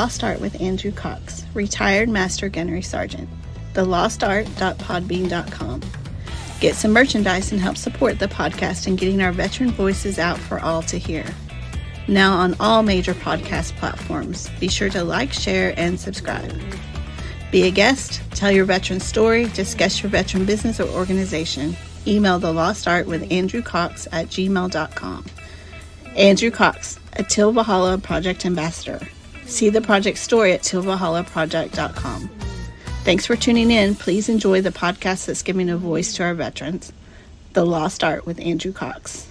Lost Art with Andrew Cox, retired Master Gunnery Sergeant. thelostart.podbean.com. Get some merchandise and help support the podcast in getting our veteran voices out for all to hear. Now on all major podcast platforms. Be sure to like, share, and subscribe. Be a guest, tell your veteran story, discuss your veteran business or organization. Email The Lost Art with Andrew Cox at gmail.com. Andrew Cox, a Till Valhalla Project Ambassador. See the project story at tillvalhallaproject.com. Thanks for tuning in. Please enjoy the podcast that's giving a voice to our veterans. The Lost Art with Andrew Cox.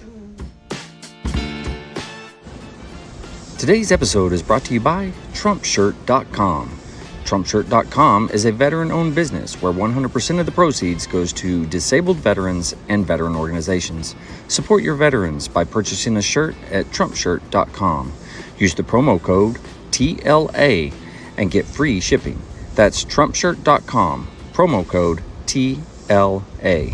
Today's episode is brought to you by TrumpShirt.com. TrumpShirt.com is a veteran-owned business where 100% of the proceeds goes to disabled veterans and veteran organizations. Support your veterans by purchasing a shirt at TrumpShirt.com. Use the promo code TLA and get free shipping. That's TrumpShirt.com, promo code TLA.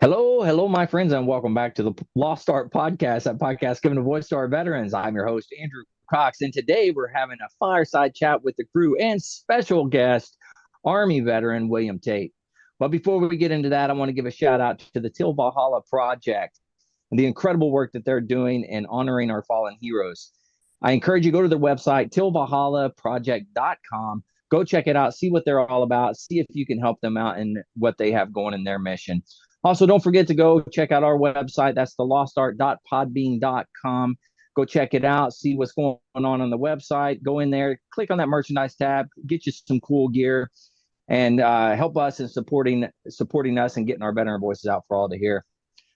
Hello, my friends, and welcome back to the Lost Art Podcast, that podcast giving a voice to our veterans. I'm your host, Andrew Cox, and today we're having a fireside chat with the crew and special guest, Army Veteran William Tate. But before we get into that, I want to give a shout out to the Till Valhalla Project and the incredible work that they're doing in honoring our fallen heroes. I encourage you to go to their website, tillvalhallaproject.com. Go check it out, see what they're all about, see if you can help them out in what they have going in their mission. Also, don't forget to go check out our website. That's thelostart.podbean.com. Go check it out, see what's going on the website. Go in there, click on that merchandise tab, get you some cool gear, and help us in supporting us and getting our veteran voices out for all to hear.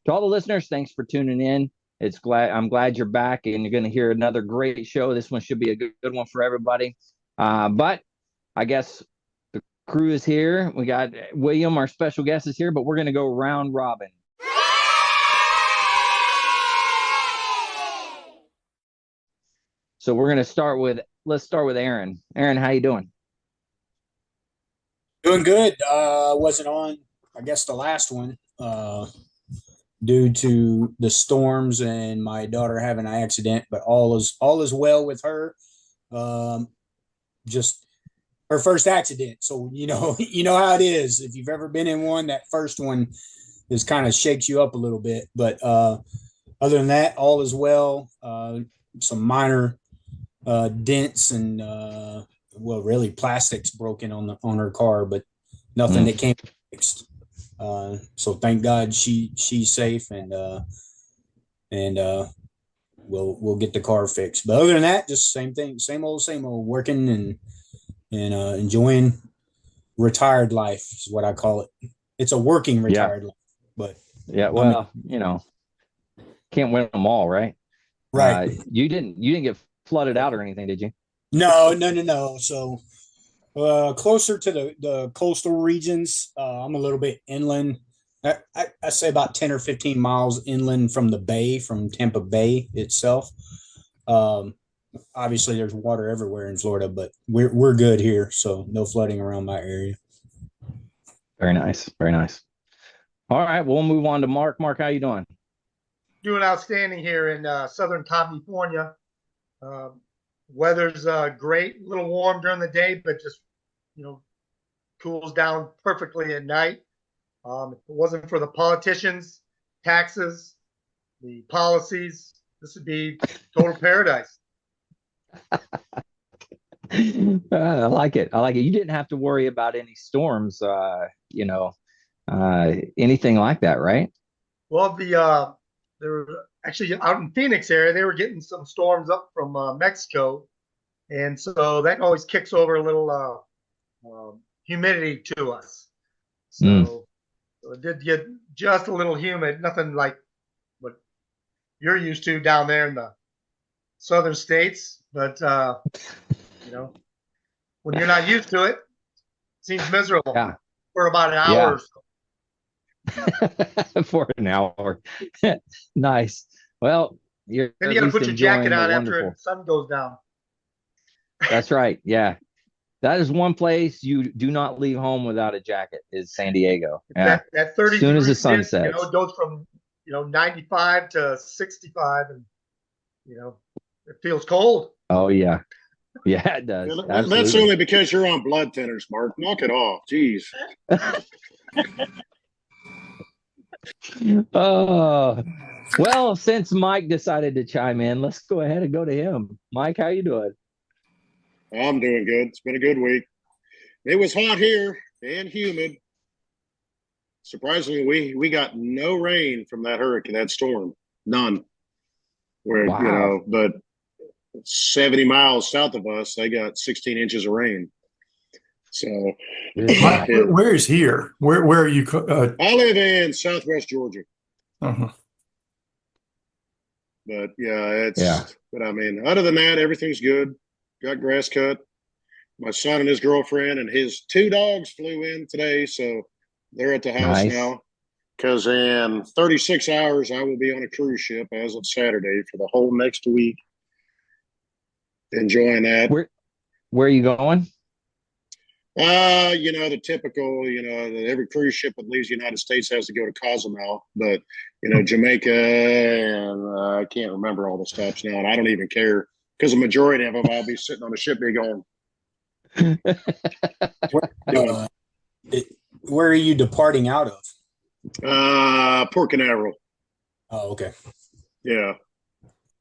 To all the listeners, thanks for tuning in. I'm glad you're back, and you're going to hear another great show. This one should be a good one for everybody. But I guess the crew is here. We got William, our special guest, is here, but we're going to go round robin. So we're going to let's start with Aaron. Aaron, how you doing? Doing good. Wasn't on, I guess, the last one due to the storms and my daughter having an accident, but all is well with her. Just her first accident. So, you know how it is. If you've ever been in one, that first one is kind of shakes you up a little bit. But other than that, all is well. Some minor dents and really plastics broken on her car, but nothing that came fixed. So thank God she's safe and we'll get the car fixed. But other than that, just same thing, same old, working and enjoying retired life is what I call it. It's a working retired life, but yeah, well, can't win them all, right? Right. You didn't get flooded out or anything, did you? No. So closer to the coastal regions. I'm a little bit inland. I say about 10 or 15 miles inland from the bay, from Tampa Bay itself. Obviously, there's water everywhere in Florida, but we're good here, so no flooding around my area. Very nice, very nice. All right, we'll move on to Mark. Mark, how you doing? Doing outstanding here in Southern California. Weather's great, a little warm during the day, but just cools down perfectly at night. If it wasn't for the politicians, taxes, the policies, this would be total paradise. I like it. You didn't have to worry about any storms, anything like that, right? Well, they were actually out in Phoenix area. They were getting some storms up from Mexico, and so that always kicks over a little humidity to us. So it did get just a little humid, nothing like what you're used to down there in the southern states. But when you're not used to it, it seems miserable for about an hour or so. For an hour. Nice. Well, then you got to put your jacket on after the sun goes down. That's right. Yeah. That is one place you do not leave home without a jacket is San Diego. Yeah. That 30 as soon as the sun sets. It goes from 95 to 65, and It feels cold. Oh yeah, yeah, it does. That's only because you're on blood thinners, Mark. Knock it off. Jeez. Oh, well, since Mike decided to chime in, let's go ahead and go to him. Mike, how you doing? I'm doing good. It's been a good week. It was hot here and humid. Surprisingly, we got no rain from that hurricane, that storm. None. Where, Wow. but 70 miles south of us, they got 16 inches of rain. So, where is here? Where are you? I live in Southwest Georgia. Uh-huh. But but I mean, other than that, everything's good. Got grass cut. My son and his girlfriend and his 2 dogs flew in today, so they're at the house now. Because in 36 hours, I will be on a cruise ship as of Saturday for the whole next week. Enjoying that. Where are you going? The typical, every cruise ship that leaves the United States has to go to Cozumel, but, Jamaica, and I can't remember all the stops now, and I don't even care because the majority of them, I'll be sitting on the ship be going. Where are you departing out of? Port Canaveral. Oh, okay. Yeah.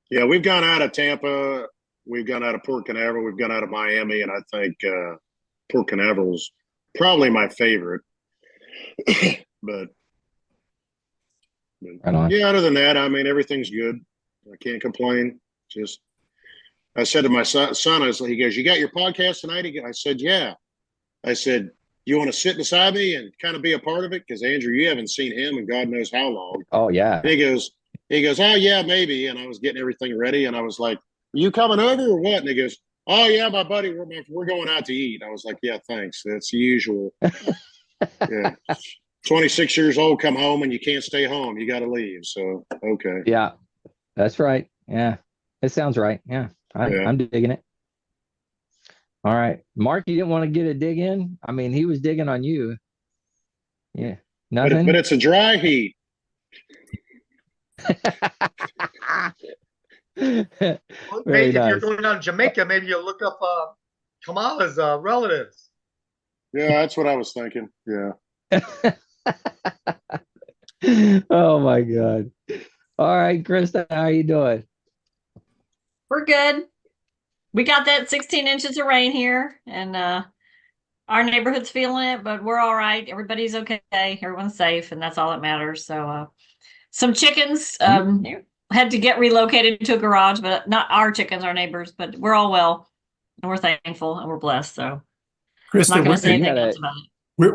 Yeah, we've gone out of Tampa. We've gone out of Port Canaveral. We've gone out of Miami, and I think Port Canaveral is probably my favorite. but yeah, other than that, I mean, everything's good. I can't complain. Just, I said to my son, he goes, "You got your podcast tonight?" I said, "Yeah." I said, "You want to sit beside me and kind of be a part of it?" Because Andrew, you haven't seen him in God knows how long. Oh yeah. And he goes, "Oh yeah, maybe." And I was getting everything ready, and I was like, "Are you coming over or what?" And he goes, "Oh yeah, my buddy, we're going out to eat." I was like, "Yeah, thanks. That's the usual." Yeah, 26 years old, come home and you can't stay home. You got to leave. So okay. Yeah, that's right. Yeah, it sounds right. Yeah, I'm digging it. All right, Mark, you didn't want to get a dig in? I mean, he was digging on you. Yeah, nothing. But it's a dry heat. Maybe if you're going down to Jamaica, maybe you'll look up Kamala's relatives. Yeah, that's what I was thinking. Yeah. Oh my God. All right, Krista, how are you doing? We're good. We got that 16 inches of rain here, and our neighborhood's feeling it, but we're all right. Everybody's okay. Everyone's safe, and that's all that matters. So some chickens had to get relocated to a garage, but not our chickens, our neighbors, but we're all well, and we're thankful, and we're blessed. So Krista, I'm not going to say anything else about it.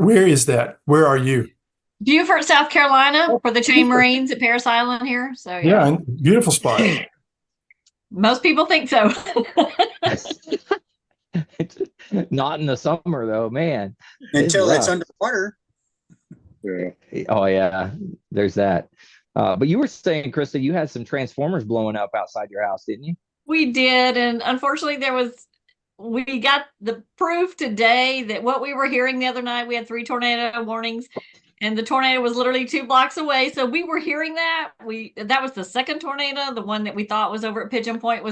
Where is that? Where are you? Beaufort, South Carolina, for the Chain Marines at Paris Island here. So yeah, beautiful spot. Most people think so. Not in the summer though, man. Until it's underwater. Yeah. Oh yeah, there's that. But you were saying, Krista, you had some transformers blowing up outside your house, didn't you? We did, and unfortunately, we got the proof today that what we were hearing the other night. We had 3 tornado warnings, and the tornado was literally 2 blocks away. So we were hearing that. That was the second tornado. The one that we thought was over at Pigeon Point it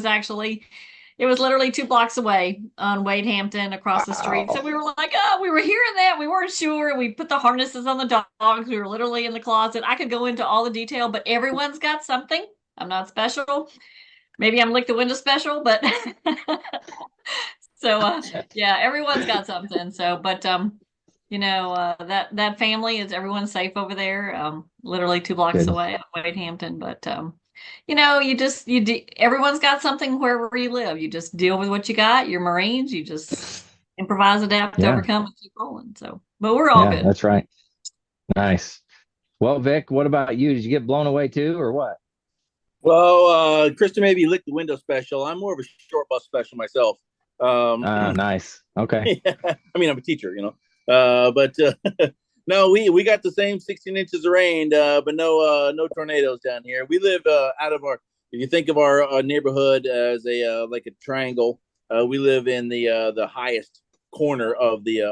was literally 2 blocks away on Wade Hampton across the street. So we were like, oh, we were hearing that. We weren't sure. We put the harnesses on the dogs. We were literally in the closet. I could go into all the detail, but everyone's got something. I'm not special. Maybe I'm lick the window special, but so yeah, everyone's got something. So, but that family everyone's safe over there. Literally 2 blocks away at Wade Hampton. But everyone's got something wherever you live. You just deal with what you got. You're Marines. You just improvise, adapt, overcome, and keep rolling. So, but we're all good. That's right. Nice. Well, Vic, what about you? Did you get blown away too, or what? Well, Krista maybe licked the window special. I'm more of a short bus special myself. Nice. Okay. Yeah. I mean, I'm a teacher, but no, we got the same 16 inches of rain, but no tornadoes down here. We live out of if you think of our neighborhood as like a triangle, we live in the highest corner of the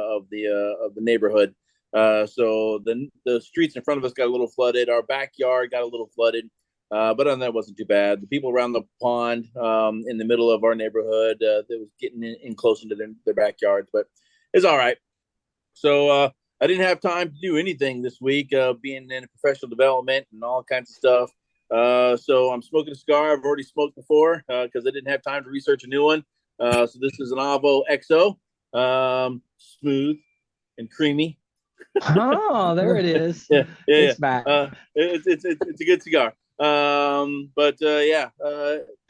neighborhood. So the streets in front of us got a little flooded. Our backyard got a little flooded. But other than that, it wasn't too bad. The people around the pond in the middle of our neighborhood, that was getting in close into their backyards, but it's all right. So I didn't have time to do anything this week, being in professional development and all kinds of stuff. So I'm smoking a cigar I've already smoked before because I didn't have time to research a new one. So this is an Avo XO, smooth and creamy. Oh, there it is. Yeah. It's back. It's a good cigar. But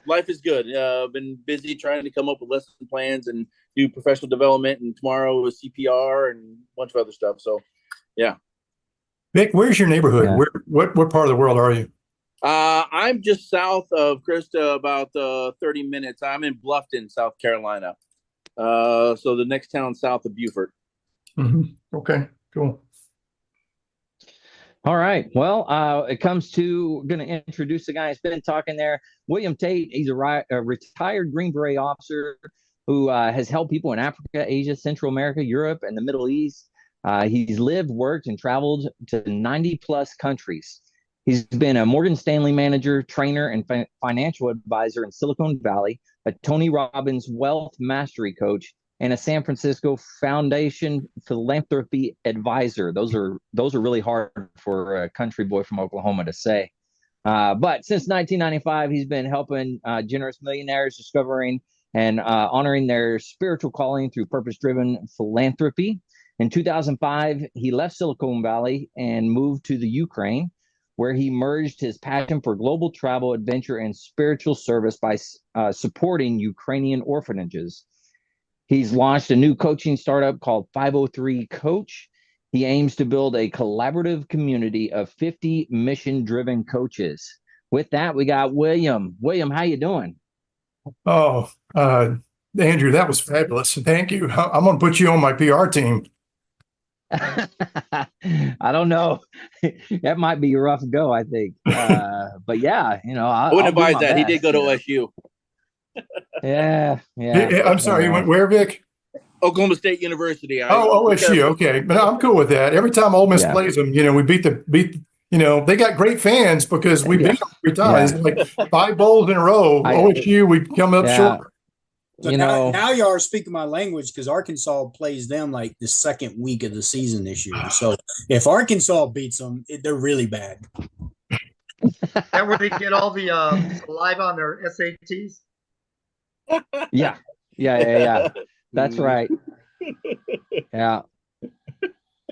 life is good. I've been busy trying to come up with lesson plans and do professional development, and tomorrow is CPR and a bunch of other stuff. So, yeah. Vic, where's your neighborhood? Yeah. What part of the world are you? I'm just south of Krista, about 30 minutes. I'm in Bluffton, South Carolina. So the next town south of Beaufort. Mm-hmm. Okay, cool. All right. Well, it comes to going to introduce the guy that's been talking there, William Tate. He's a retired Green Beret officer who has helped people in Africa, Asia, Central America, Europe, and the Middle East. He's lived, worked, and traveled to 90 plus countries. He's been a Morgan Stanley manager, trainer, and financial advisor in Silicon Valley, a Tony Robbins wealth mastery coach, and a San Francisco Foundation philanthropy advisor. Those are really hard for a country boy from Oklahoma to say. But since 1995, he's been helping generous millionaires discovering and honoring their spiritual calling through purpose-driven philanthropy. In 2005, he left Silicon Valley and moved to the Ukraine, where he merged his passion for global travel, adventure, and spiritual service by supporting Ukrainian orphanages. He's launched a new coaching startup called 503 Coach. He aims to build a collaborative community of 50 mission-driven coaches. With that, we got William. William, how you doing? Oh, Andrew, that was fabulous. Thank you. I'm going to put you on my PR team. I don't know. That might be a rough go, I think. But yeah, I wouldn't advise that. He did go to OSU. Yeah. I'm sorry, you went where, Vic? Oklahoma State University. OSU. Okay, but I'm cool with that. Every time Ole Miss plays them, we beat. They got great fans because we beat them every time. It's like 5 bowls in a row. OSU, we come up short. So now you are speaking my language because Arkansas plays them like the second week of the season this year. So if Arkansas beats them, they're really bad. That where they get all the saliva on their SATs? Yeah. That's right. Yeah.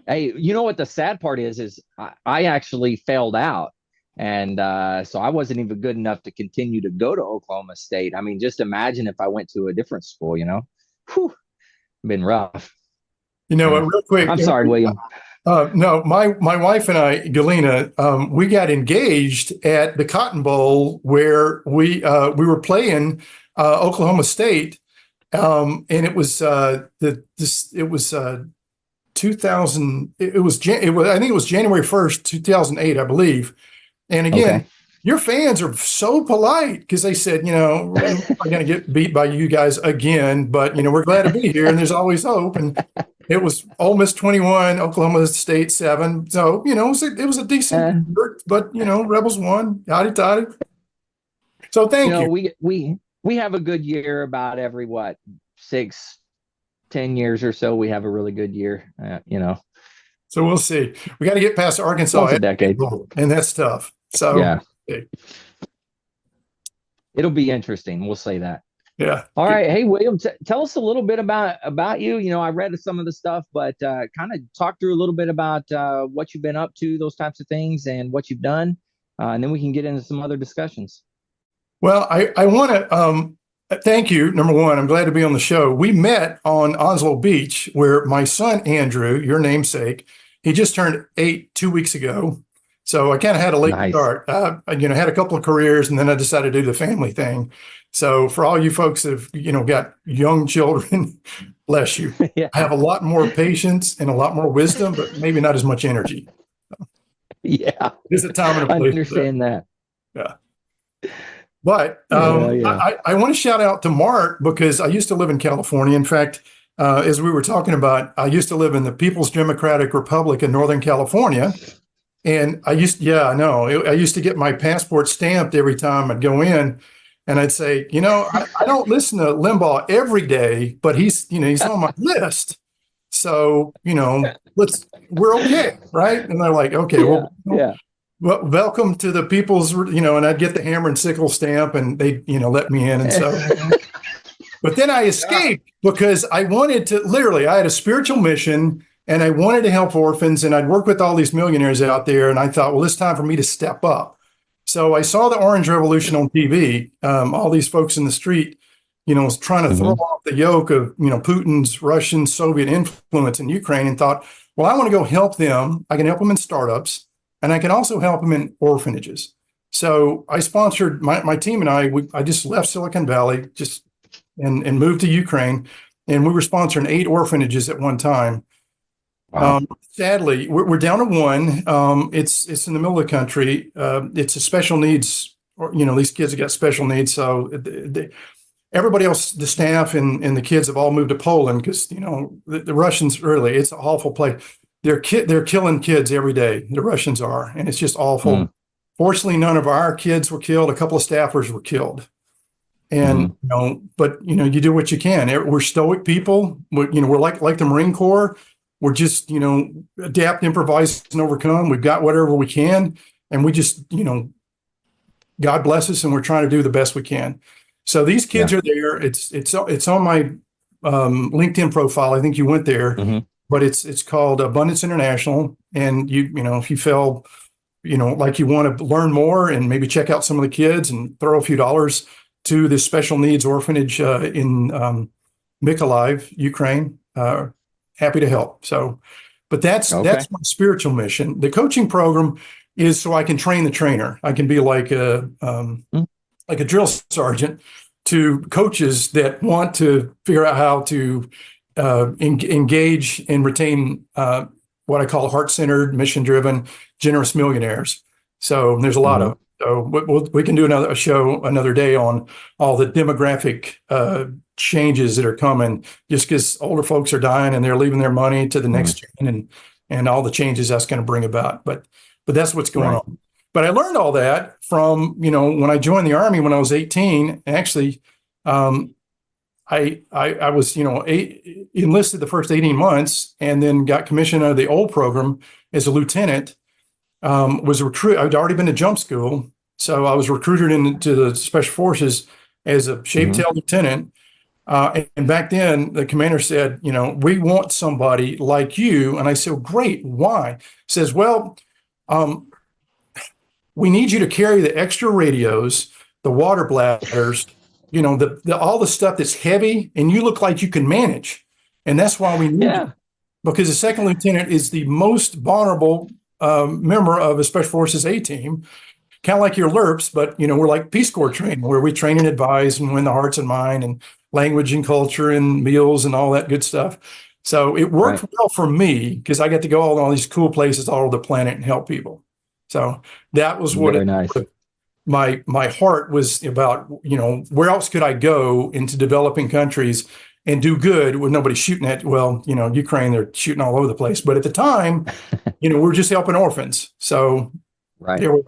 Hey, you know what the sad part is I actually failed out. And so I wasn't even good enough to continue to go to Oklahoma State. I mean, just imagine if I went to a different school, Whew, been rough. Real quick. I'm sorry, William. No, my wife and I, Galena, we got engaged at the Cotton Bowl where we were playing Oklahoma State, and it was 2000. I think it was January 1st, 2008, I believe. And again, your fans are so polite because they said, we're not going to get beat by you guys again, but we're glad to be here, and there's always hope. And it was Ole Miss 21, Oklahoma State 7. So it was a decent, but Rebels won. Howdy toddy. So thank you. We have a good year about every 6-10 years or so. We have a really good year. So we'll see. We got to get past Arkansas. Once a decade, and that's tough. So yeah, it'll be interesting. We'll say that. Yeah. All right. Hey, William, tell us a little bit about you. I read some of the stuff, but kind of talk through a little bit about what you've been up to, those types of things, and what you've done, and then we can get into some other discussions. Well, I want to thank you. Number one, I'm glad to be on the show. We met on Onslow Beach, where my son Andrew, your namesake, he just turned 8 2 weeks ago. So I kind of had a late start. I had a couple of careers, and then I decided to do the family thing. So for all you folks that have, got young children, bless you. Yeah. I have a lot more patience and a lot more wisdom, but maybe not as much energy. Yeah. There's a time and a place. I understand that. Yeah. But I want to shout out to Mark because I used to live in California. In fact, as we were talking about, I used to live in the People's Democratic Republic in Northern California. And I used to get my passport stamped every time I'd go in, and I'd say, I don't listen to Limbaugh every day, but he's on my list. So, we're okay, right? And they're like, okay, well, welcome to the people's, and I'd get the hammer and sickle stamp, and they, let me in. And so, but then I escaped because I wanted to, I had a spiritual mission, and I wanted to help orphans, and I'd work with all these millionaires out there. And I thought, well, it's time for me to step up. So I saw the Orange Revolution on TV, all these folks in the street, trying to throw off the yoke of, Putin's Russian Soviet influence in Ukraine, and thought, well, I want to go help them. I can help them in startups, and I can also help them in orphanages. So I sponsored my team, and I just left Silicon Valley and moved to Ukraine, and we were sponsoring 8 orphanages at one time. Wow. Sadly, we're down to 1. It's in the middle of the country. It's a special needs, these kids have got special needs. So everybody else, the staff and the kids have all moved to Poland because, the Russians it's an awful place. They're killing kids every day. The Russians are, and it's just awful. Fortunately, none of our kids were killed. A couple of staffers were killed. And, but, you do what you can. We're stoic people. We're like the Marine Corps. We're just, adapt, improvise, and overcome. We've got whatever we can. And we just, God bless us, and we're trying to do the best we can. So these kids are there. It's on my LinkedIn profile. I think you went there, but it's called Abundance International. And if you feel, like you want to learn more and maybe check out some of the kids and throw a few dollars to this special needs orphanage in Mykolaiv, Ukraine, happy to help. So, but that's my spiritual mission. The coaching program is so I can train the trainer. I can be like a drill sergeant to coaches that want to figure out how to engage and retain what I call heart-centered, mission-driven, generous millionaires. So there's a lot of. So we can do a show another day on all the demographic changes that are coming, just because older folks are dying and they're leaving their money to the next gen, and all the changes that's going to bring about. But that's what's going on. But I learned all that from, when I joined the Army when I was 18. Actually, I was, enlisted the first 18 months and then got commissioned out of the old program as a lieutenant. Was recruited. I'd already been to jump school, so I was recruited into the Special Forces as a shaved-tail lieutenant. And back then, the commander said, we want somebody like you. And I said, well, great. Why? He says, well, we need you to carry the extra radios, the water bladders, all the stuff that's heavy, and you look like you can manage. And that's why we need you. Because the second lieutenant is the most vulnerable member of a Special Forces A team, kind of like your LERPs, but we're like Peace Corps training, where we train and advise and win the hearts and mind and language and culture and meals and all that good stuff. So it worked well for me because I got to go all these cool places all over the planet and help people. So that was what my heart was about. Where else could I go into developing countries and do good with nobody shooting at? Well, Ukraine, they're shooting all over the place. But at the time, we were just helping orphans. So there we go.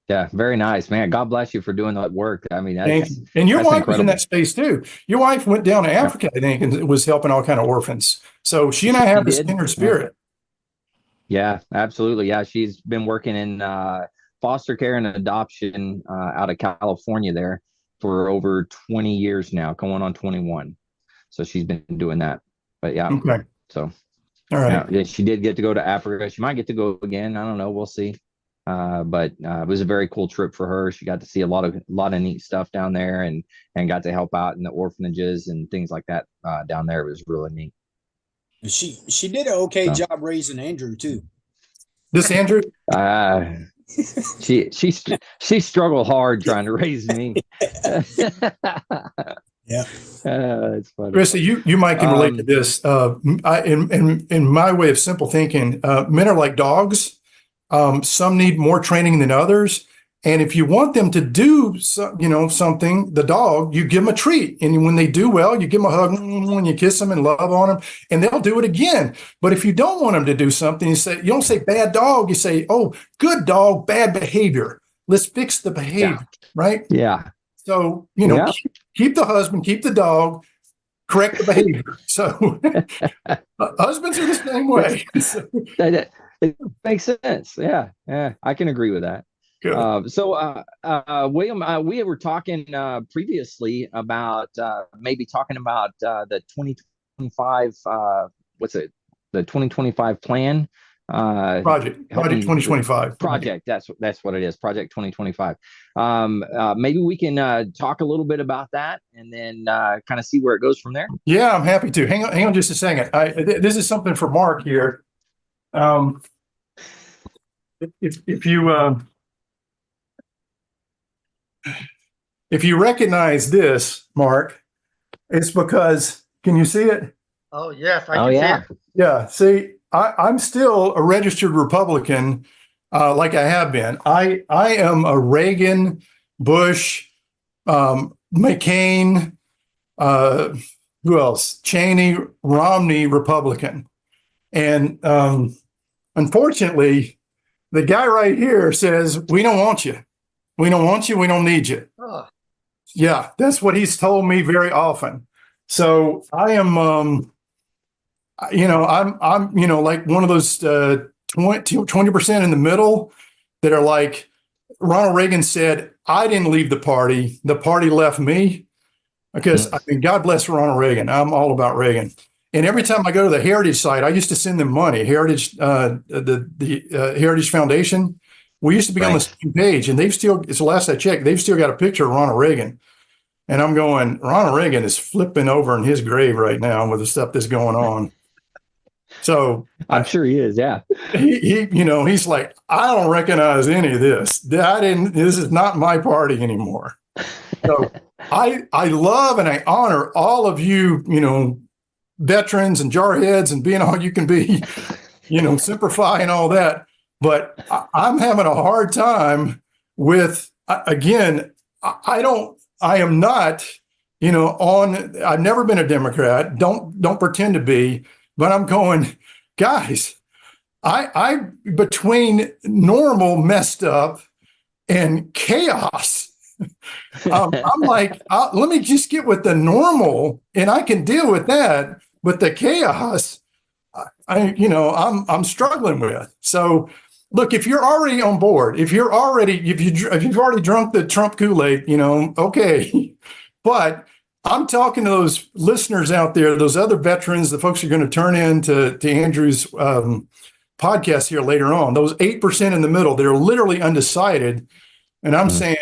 Yeah, very nice, man. God bless you for doing that work. I mean, and your wife was in that space too. Your wife went down to Africa, I think, and was helping all kind of orphans. So she and I have this kindred spirit. Yeah, absolutely. Yeah, she's been working in foster care and adoption out of California there for over 20 years now, going on 21. So she's been doing that. But yeah, so all right. Yeah, she did get to go to Africa. She might get to go again. I don't know. We'll see. But it was a very cool trip for her. She got to see a lot of neat stuff down there, and got to help out in the orphanages and things like that down there. It was really neat. She did an okay job raising Andrew too. This Andrew? She struggled hard trying to raise me. Yeah. It's funny. Chrissy, you might can relate to this. In my way of simple thinking, men are like dogs. Some need more training than others. And if you want them to do something, the dog, you give them a treat. And when they do well, you give them a hug and you kiss them and love on them, and they'll do it again. But if you don't want them to do something, you don't say bad dog. You say, oh, good dog, bad behavior. Let's fix the behavior, right? Yeah. So, keep the husband, keep the dog, correct the behavior. So husbands are the same way. It makes sense. Yeah. I can agree with that. William, we were talking previously about maybe talking about the 2025. The 2025 plan? Project 2025. Project. That's what it is. Project 2025. Maybe we can talk a little bit about that and then kind of see where it goes from there. Yeah, I'm happy to. Hang on just a second. This is something for Mark here. If you recognize this, Mark, it's because, can you see it? Oh, yes, I can see it. Yeah, see, I'm still a registered Republican, like I have been. I am a Reagan, Bush, McCain, who else? Cheney, Romney Republican. And unfortunately, the guy right here says, we don't want you. We don't want you. We don't need you. Oh. Yeah, that's what he's told me very often. So I am, I'm like one of those 20% in the middle that are like, Ronald Reagan said, I didn't leave the party left me. Because I mean, God bless Ronald Reagan. I'm all about Reagan. And every time I go to the Heritage site, I used to send them money. Heritage, the Heritage Foundation. We used to be on the same page, and it's the last I checked, they've still got a picture of Ronald Reagan. And I'm going, Ronald Reagan is flipping over in his grave right now with the stuff that's going on. So I'm sure he is. Yeah. He's like, I don't recognize any of this. This is not my party anymore. So I love and I honor all of you, veterans and jarheads and being all you can be, Semper Fi and all that. But I'm having a hard time with, again, I am not, I've never been a Democrat. Don't pretend to be, but I'm going, guys, I between normal messed up and chaos, I'm like, let me just get with the normal and I can deal with that. But the chaos, I'm struggling with. So look, if you're already on board, if you've already drunk the Trump Kool-Aid, okay. But I'm talking to those listeners out there, those other veterans, the folks who are going to turn in to Andrew's podcast here later on, those 8% in the middle, they're literally undecided. And I'm saying,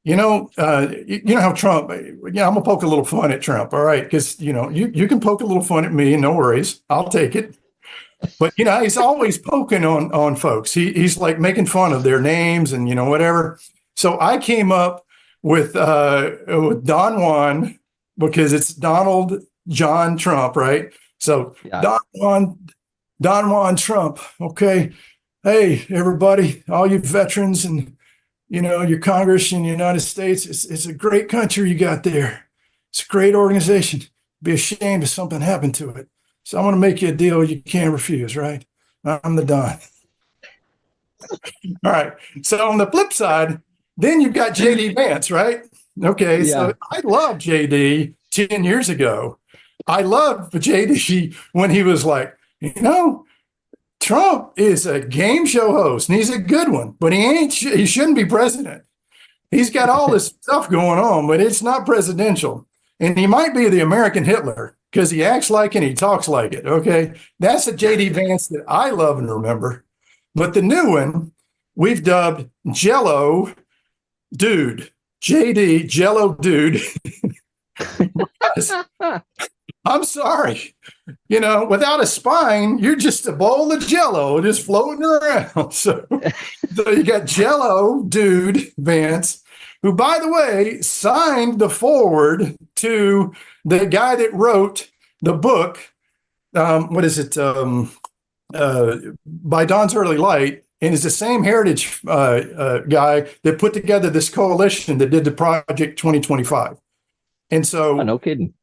you know how Trump, I'm gonna poke a little fun at Trump. All right. Cause you can poke a little fun at me, no worries. I'll take it. But he's always poking on folks. He's like making fun of their names and whatever. So I came up with Don Juan because it's Donald John Trump, right? So yeah. Don Juan Trump. Okay, hey everybody, all you veterans and your Congress in the United States. It's a great country you got there. It's a great organization. Be ashamed if something happened to it. So I'm going to make you a deal you can't refuse, right? I'm the Don. All right. So on the flip side, then you've got JD Vance, right? Okay. Yeah. So I loved JD 10 years ago. I loved JD when he was like, Trump is a game show host and he's a good one, but he shouldn't be president. He's got all this stuff going on, but it's not presidential. And he might be the American Hitler because he acts like it and he talks like it. Okay. That's the JD Vance that I love and remember. But the new one we've dubbed Jello Dude, JD Jello Dude. I'm sorry. Without a spine, you're just a bowl of Jello just floating around. So you got Jello Dude Vance, who, by the way, signed the foreword to the guy that wrote the book. What is it? By Dawn's Early Light. and is the same heritage guy that put together this coalition that did the Project 2025. And so, no kidding.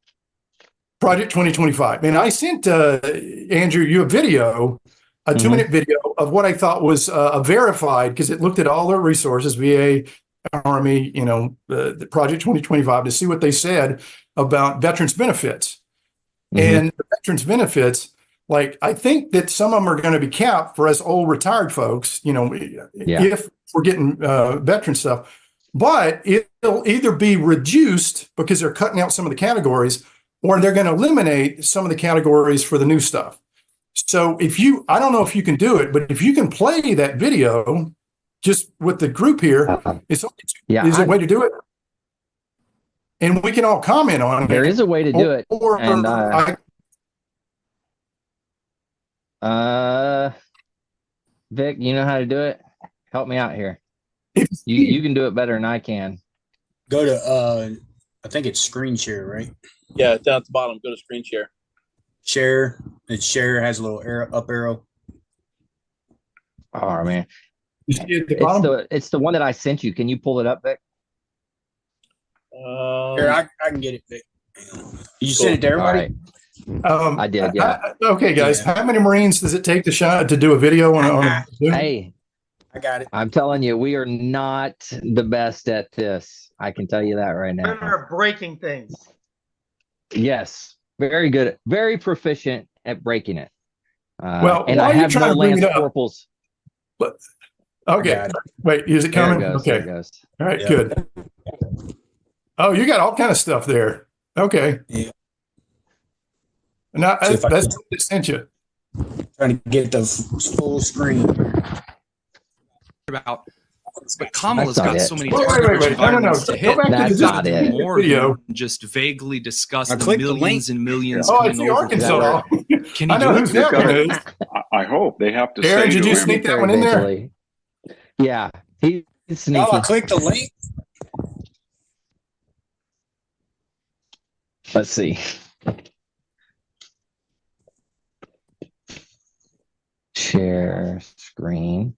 Project 2025. And I sent Andrew you a video, a 2-minute video of what I thought was verified, because it looked at all their resources, VA, Army, the Project 2025, to see what they said about veterans benefits. And the veterans benefits, like, I think that some of them are going to be capped for us old retired folks, if we're getting veteran stuff. But it'll either be reduced because they're cutting out some of the categories, or they're going to eliminate some of the categories for the new stuff. So I don't know if you can do it, but if you can play that video just with the group here, is a way to do it. And we can all comment on it. There is a way to do it. Vic, you know how to do it? Help me out here. You can do it better than I can. Go to I think it's screen share, right? Yeah, down at the bottom. Go to screen share. Share. Share has a little up arrow. Oh man, it's the one that I sent you. Can you pull it up, Vic? Here, I can get it, Vic. You send it to everybody. Right. I did. Yeah. Okay, guys. Yeah. How many Marines does it take to do a video on Zoom? Hey, I got it. I'm telling you, we are not the best at this. I can tell you that right now. We're breaking things. Yes, very good, very proficient at breaking it. Well, and I have no lance corporals. Okay, wait, is it coming? Okay, it goes. All right, good. Oh, you got all kind of stuff there. Okay. Yeah. Now that's what I sent you. Trying to get the full screen. But Kamala's got so many wait. environments to hit. That's not it. More video. Than just vaguely discuss the millions and millions. Oh, I see Arkansas. Can you I know who's that? I hope they have to. Aaron, did you sneak that one in there? Yeah, he's sneaky. Oh, I clicked the link. Let's see. Share screen.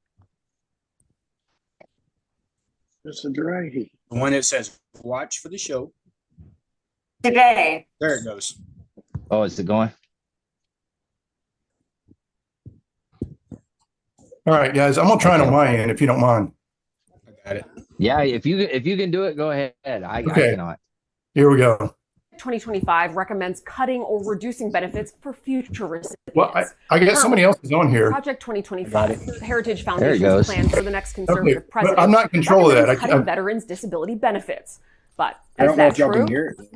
It's a draggy. The one that says watch for the show. Today. There it goes. Oh, is it going? All right, guys. I'm gonna try it on my end if you don't mind. I got it. Yeah, if you can do it, go ahead. I cannot. Here we go. 2025 recommends cutting or reducing benefits for future recipients. Well, I guess somebody else is on here. Project 2025, the Heritage Foundation's plan for the next conservative president. I'm not in control of that. Cutting veterans' disability benefits. But is that true?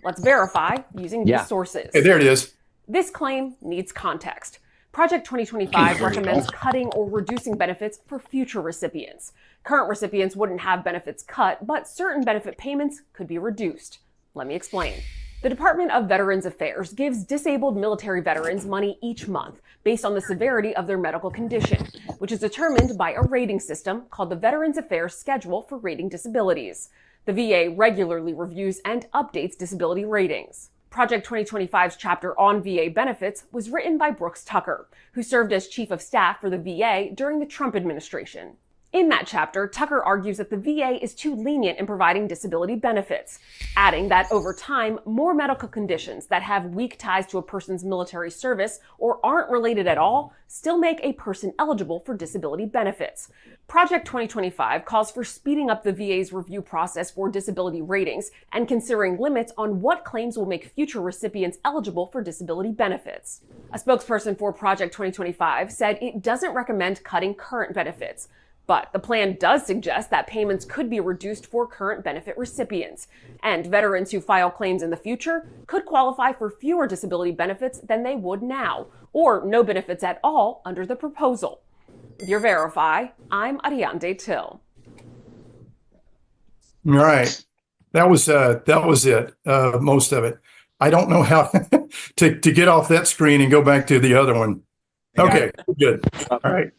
Let's verify using these sources. Hey, there it is. This claim needs context. Project 2025 recommends cutting or reducing benefits for future recipients. Current recipients wouldn't have benefits cut, but certain benefit payments could be reduced. Let me explain. The Department of Veterans Affairs gives disabled military veterans money each month based on the severity of their medical condition, which is determined by a rating system called the Veterans Affairs Schedule for Rating Disabilities. The VA regularly reviews and updates disability ratings. Project 2025's chapter on VA benefits was written by Brooks Tucker, who served as Chief of Staff for the VA during the Trump administration. In that chapter, Tucker argues that the VA is too lenient in providing disability benefits, adding that over time, more medical conditions that have weak ties to a person's military service or aren't related at all still make a person eligible for disability benefits. Project 2025 calls for speeding up the VA's review process for disability ratings and considering limits on what claims will make future recipients eligible for disability benefits. A spokesperson for Project 2025 said it doesn't recommend cutting current benefits, but the plan does suggest that payments could be reduced for current benefit recipients, and veterans who file claims in the future could qualify for fewer disability benefits than they would now, or no benefits at all under the proposal. With your Verify, I'm Ariande Till. All right. That was it, most of it. I don't know how to get off that screen and go back to the other one. Okay, good. All right.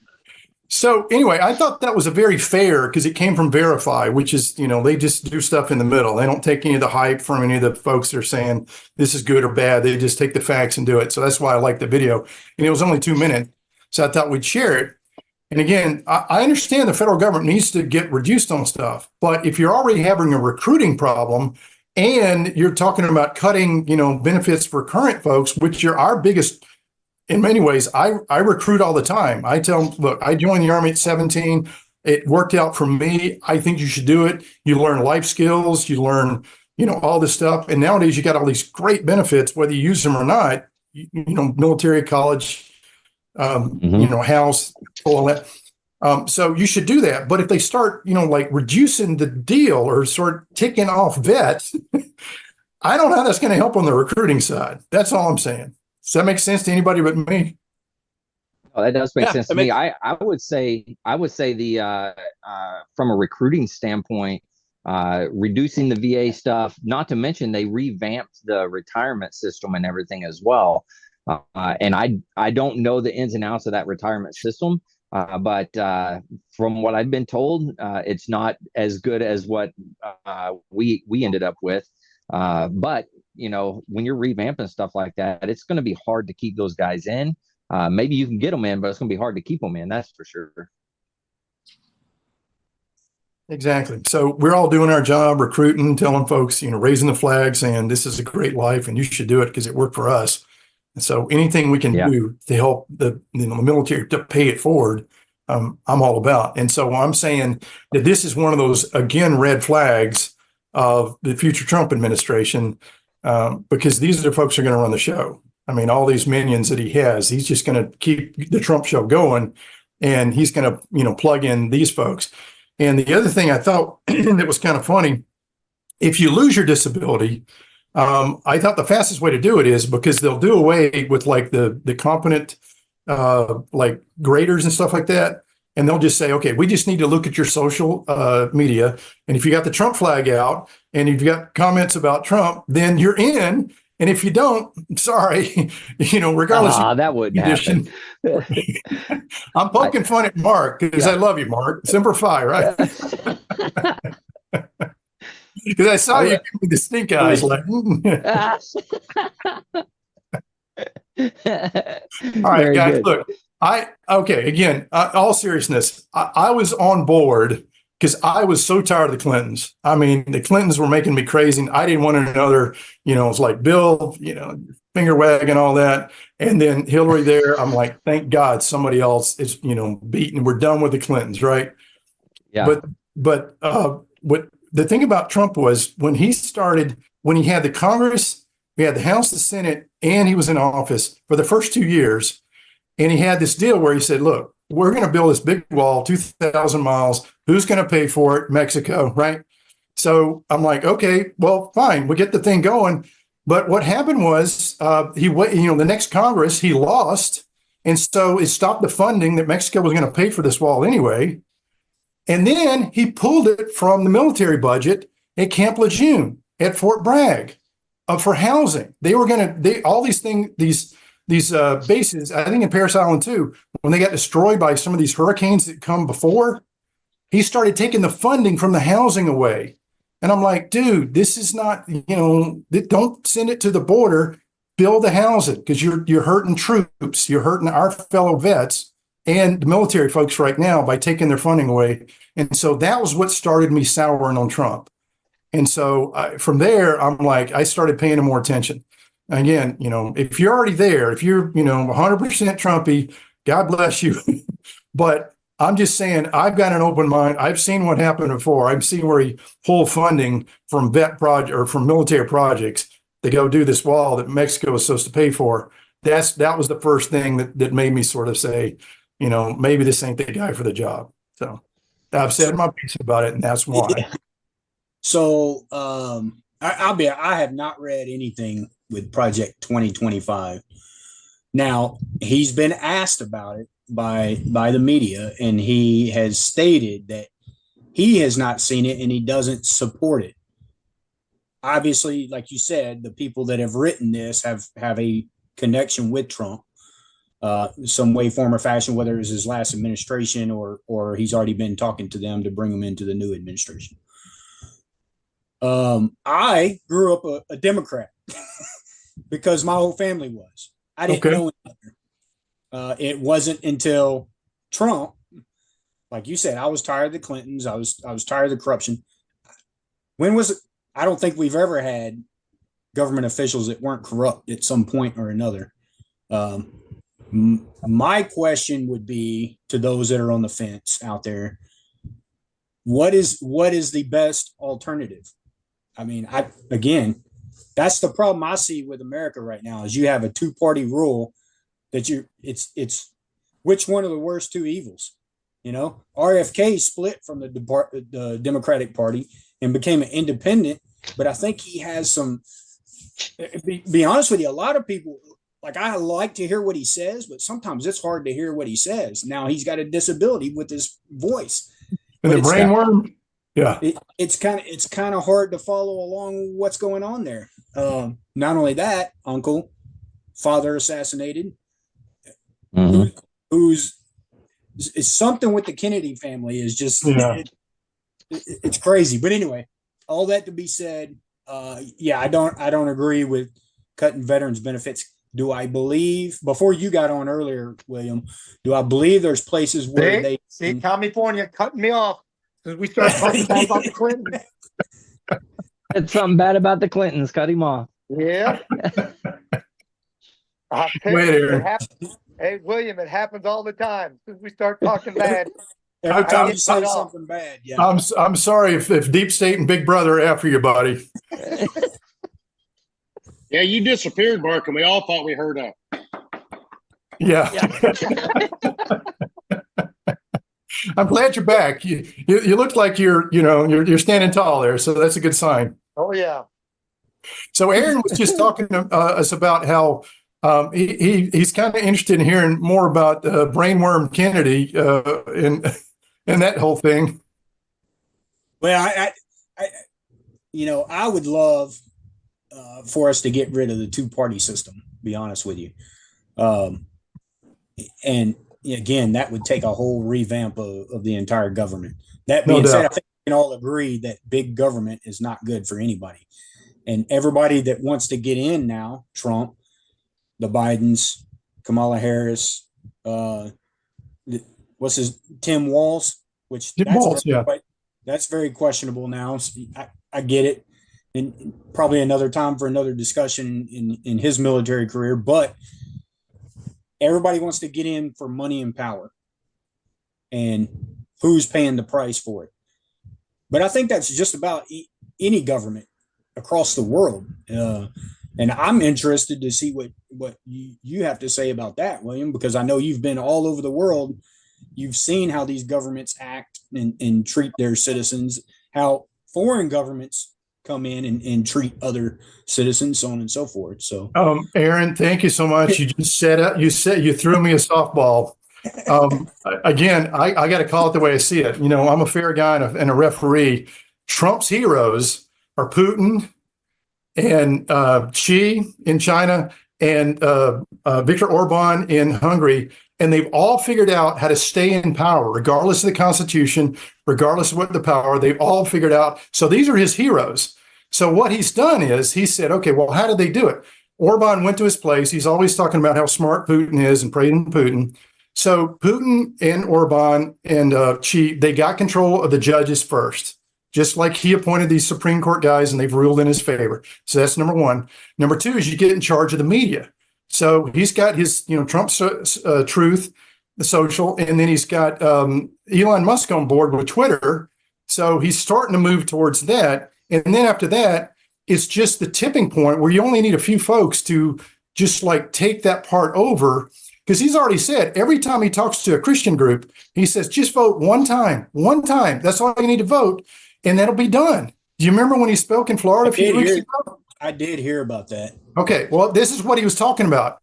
So anyway, I thought that was a very fair, because it came from Verify, which is, they just do stuff in the middle. They don't take any of the hype from any of the folks that are saying this is good or bad. They just take the facts and do it. So that's why I like the video. And it was only 2 minutes. So I thought we'd share it. And again, I understand the federal government needs to get reduced on stuff, but if you're already having a recruiting problem and you're talking about cutting, benefits for current folks, which are our biggest, in many ways, I recruit all the time. I tell them, look, I joined the Army at 17. It worked out for me. I think you should do it. You learn life skills, you learn, all this stuff. And nowadays you got all these great benefits, whether you use them or not, military, college, house, all that. So you should do that. But if they start, like reducing the deal or start ticking off vets, I don't know how that's going to help on the recruiting side. That's all I'm saying. Does that make sense to anybody but me? Oh, that does make sense to me. I would say the from a recruiting standpoint, reducing the VA stuff, not to mention they revamped the retirement system and everything as well. And I don't know the ins and outs of that retirement system, but from what I've been told, it's not as good as what we ended up with. But when you're revamping stuff like that, it's going to be hard to keep those guys in. Maybe you can get them in, but it's going to be hard to keep them in. That's for sure. Exactly. So we're all doing our job, recruiting, telling folks, raising the flag, saying this is a great life and you should do it because it worked for us. And so anything we can do to help the military to pay it forward, I'm all about. And so I'm saying that this is one of those, again, red flags of the future Trump administration, because these are the folks who are going to run the show. I mean, all these minions that he has, he's just going to keep the Trump show going, and he's going to, plug in these folks. And the other thing I thought that was kind of funny, if you lose your disability, I thought the fastest way to do it is because they'll do away with like the competent like graders and stuff like that. And they'll just say, okay, we just need to look at your social media. And if you got the Trump flag out and you've got comments about Trump, then you're in. And if you don't, sorry, regardless. That wouldn't happen. I'm poking fun at Mark because I love you, Mark. Semper Fi, right? Because I saw you give me the stink eyes like. All right, guys, look. Again, all seriousness, I was on board because I was so tired of the Clintons. I mean, the Clintons were making me crazy. And I didn't want another, it's like Bill, finger wag and all that. And then Hillary there, I'm like, thank God somebody else is, beaten. We're done with the Clintons, right? Yeah. But what the thing about Trump was when he had the Congress, we had the House, the Senate, and he was in office for the first 2 years. And he had this deal where he said, look, we're going to build this big wall, 2,000 miles. Who's going to pay for it? Mexico, right? So I'm like, okay, well, fine. We'll get the thing going. But what happened was the next Congress, he lost. And so it stopped the funding that Mexico was going to pay for this wall anyway. And then he pulled it from the military budget at Camp Lejeune at Fort Bragg for housing. They were going to, all these things, these bases, I think in Parris Island too, when they got destroyed by some of these hurricanes that come before, he started taking the funding from the housing away. And I'm like, dude, this is not, don't send it to the border, build the housing, because you're hurting troops, you're hurting our fellow vets and the military folks right now by taking their funding away. And so that was what started me souring on Trump. And so from there, I'm like, I started paying him more attention. Again, if you're already there, if you're, 100% Trumpy, God bless you. But I'm just saying, I've got an open mind. I've seen what happened before. I've seen where he pulled funding from vet project or from military projects to go do this wall that Mexico was supposed to pay for. That was the first thing that made me sort of say, maybe this ain't the guy for the job. So I've said my piece about it, and that's why. So I have not read anything with Project 2025. Now, he's been asked about it by the media, and he has stated that he has not seen it and he doesn't support it. Obviously, like you said, the people that have written this have a connection with Trump, some way, form, or fashion, whether it was his last administration or he's already been talking to them to bring them into the new administration. I grew up a Democrat because my whole family was. I didn't know anything. It wasn't until Trump like you said, I was tired of the Clintons. I was tired of the corruption. When was it? I don't think we've ever had government officials that weren't corrupt at some point or another. My question would be to those that are on the fence out there: what is the best alternative? I mean, again, that's the problem I see with America right now is you have a two-party rule that it's which one of the worst two evils? You know, RFK split from the Democratic Party and became an independent, but I think he has some. Be honest with you, a lot of people, like, I like to hear what he says, but sometimes it's hard to hear what he says. Now he's got a disability with his voice. And the brain worm, yeah, it's kind of hard to follow along what's going on there. Not only that, uncle, father assassinated, who's something with the Kennedy family is just it's crazy. But anyway, all that to be said, I don't agree with cutting veterans benefits. Do I believe, before you got on earlier, William, do I believe there's places where they see California cutting me off because we started talking about the Clintons? It's something bad about the Clintons. Cut him off. Yeah. Hey, William, it happens all the time. Since we start talking bad. Every time you say something bad, yeah. I'm sorry if Deep State and Big Brother are after you, buddy. Yeah, you disappeared, Mark, and we all thought we heard up. Yeah. I'm glad you're back. You look like you're standing tall there, so that's a good sign. Oh yeah. So Aaron was just talking to us about how he's kind of interested in hearing more about Brainworm Kennedy and that whole thing. Well, I would love for us to get rid of the two-party system, be honest with you. And again, that would take a whole revamp of the entire government. That being said, I think we can all agree that big government is not good for anybody. And everybody that wants to get in now, Trump, the Bidens, Kamala Harris, Tim Walz, which that's very questionable now. So I get it. And probably another time for another discussion in his military career, but everybody wants to get in for money and power, and who's paying the price for it. But I think that's just about any government across the world. And I'm interested to see what you have to say about that, William, because I know you've been all over the world. You've seen how these governments act and treat their citizens, how foreign governments come in and treat other citizens, so on and so forth. So, Aaron, thank you so much. You just you threw me a softball. Again, I got to call it the way I see it. I'm a fair guy and a referee. Trump's heroes are Putin and Xi in China and Viktor Orban in Hungary. And they've all figured out how to stay in power, regardless of the Constitution, regardless of what the power, they've all figured out. So these are his heroes. So what he's done is he said, okay, well, how did they do it? Orban went to his place. He's always talking about how smart Putin is and praising Putin. So Putin and Orban and Xi, they got control of the judges first, just like he appointed these Supreme Court guys and they've ruled in his favor. So that's number one. Number two is you get in charge of the media. So he's got his, Trump's Truth, the social, and then he's got Elon Musk on board with Twitter. So he's starting to move towards that. And then after that, it's just the tipping point where you only need a few folks to just like take that part over. Because he's already said every time he talks to a Christian group, he says, just vote one time. That's all you need to vote. And that'll be done. Do you remember when he spoke in Florida a few weeks ago? I did hear about that. Okay, well, this is what he was talking about.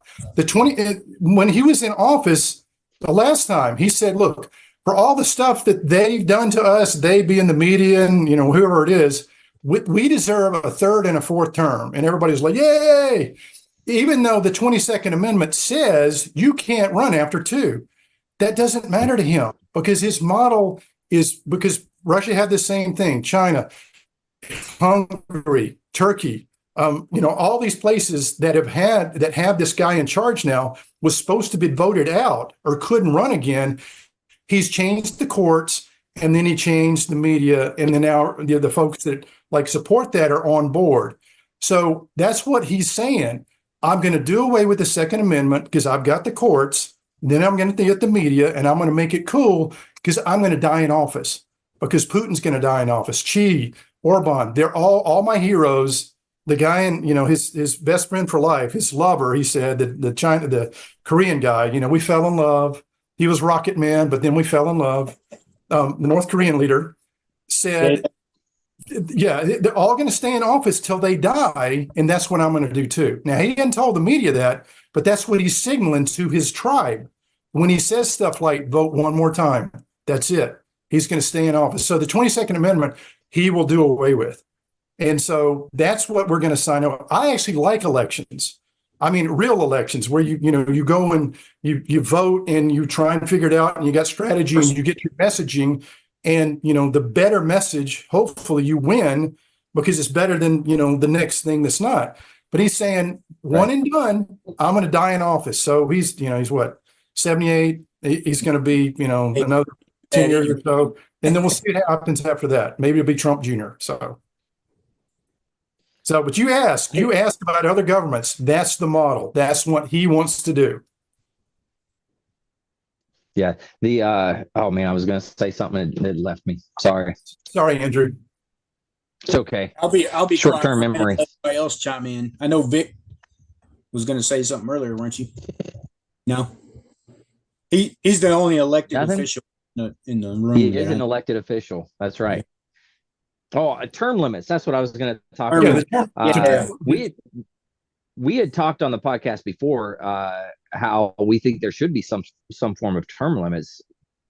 When he was in office the last time, he said, look, for all the stuff that they've done to us, they being the media and, whoever it is, we deserve a third and a fourth term. And everybody's like, yay! Even though the 22nd Amendment says you can't run after two. That doesn't matter to him because his model is because Russia had the same thing, China, Hungary, Turkey, all these places that have this guy in charge now was supposed to be voted out or couldn't run again. He's changed the courts, and then he changed the media, and then now the folks that like support that are on board. So that's what he's saying. I'm going to do away with the Second Amendment because I've got the courts. Then I'm going to get the media, and I'm going to make it cool because I'm going to die in office, because Putin's going to die in office. Xi, Orban, they're all my heroes. The guy in, his best friend for life, his lover, he said, the Korean guy, we fell in love. He was Rocket Man, but then we fell in love. The North Korean leader said, yeah, they're all going to stay in office till they die, and that's what I'm going to do too. Now, he hadn't told the media that, but that's what he's signaling to his tribe. When he says stuff like, vote one more time, that's it. He's going to stay in office. So the 22nd Amendment, he will do away with. And so that's what we're going to sign up. I actually like elections. I mean, real elections where you go and you vote and you try and figure it out, and you got strategy and you get your messaging, and the better message, hopefully you win, because it's better than the next thing that's not. But he's saying one and done, I'm going to die in office. So he's what, 78? He's going to be another 10 years or so, and then we'll see what happens after that. Maybe it'll be Trump Jr. So, but you asked about other governments. That's the model. That's what he wants to do. Yeah. Oh man, I was going to say something that left me. Sorry, Andrew. It's okay. I'll be short-term memory. Everybody else chime in. I know Vic was going to say something earlier, weren't you? No. He's the only elected official in the room. He is an elected official. That's right. Oh, term limits. That's what I was going to talk about. We had talked on the podcast before how we think there should be some form of term limits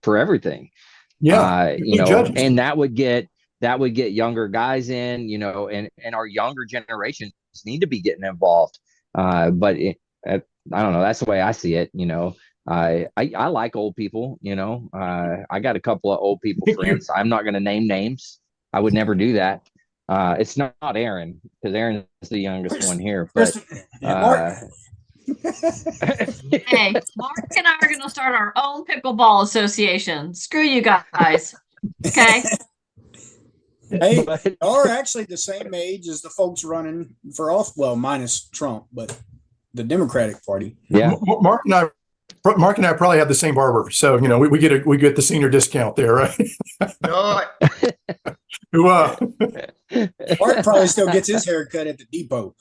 for everything. Yeah, and that would get younger guys in, and our younger generations need to be getting involved. But I don't know. That's the way I see it. I like old people. I got a couple of old people friends. I'm not going to name names. I would never do that. It's not Aaron, because Aaron is the youngest one here. But hey, Mark and I are going to start our own pickleball association. Screw you guys. Okay. Hey, are actually the same age as the folks running for office. Well, minus Trump, but the Democratic Party. Yeah. Mark and I probably have the same barber, so we get the senior discount there, right? No. Mark probably still gets his hair cut at the depot.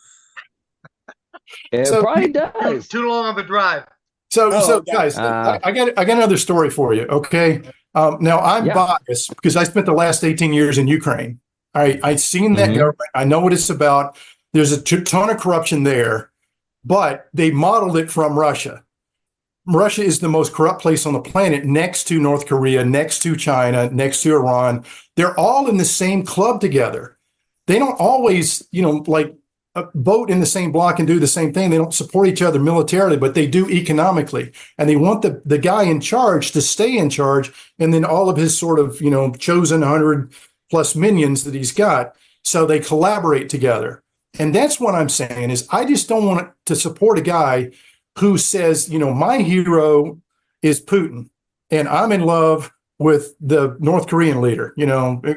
It probably does. Too long of a drive. So guys, I got another story for you. Okay. Now I'm biased because I spent the last 18 years in Ukraine. I've seen that government. I know what it's about. There's a ton of corruption there, but they modeled it from Russia. Russia is the most corrupt place on the planet, next to North Korea, next to China, next to Iran. They're all in the same club together. They don't always, vote in the same block and do the same thing. They don't support each other militarily, but they do economically. And they want the guy in charge to stay in charge, and then all of his sort of, chosen 100+ minions that he's got. So they collaborate together. And that's what I'm saying is I just don't want to support a guy who says, my hero is Putin, and I'm in love with the North Korean leader.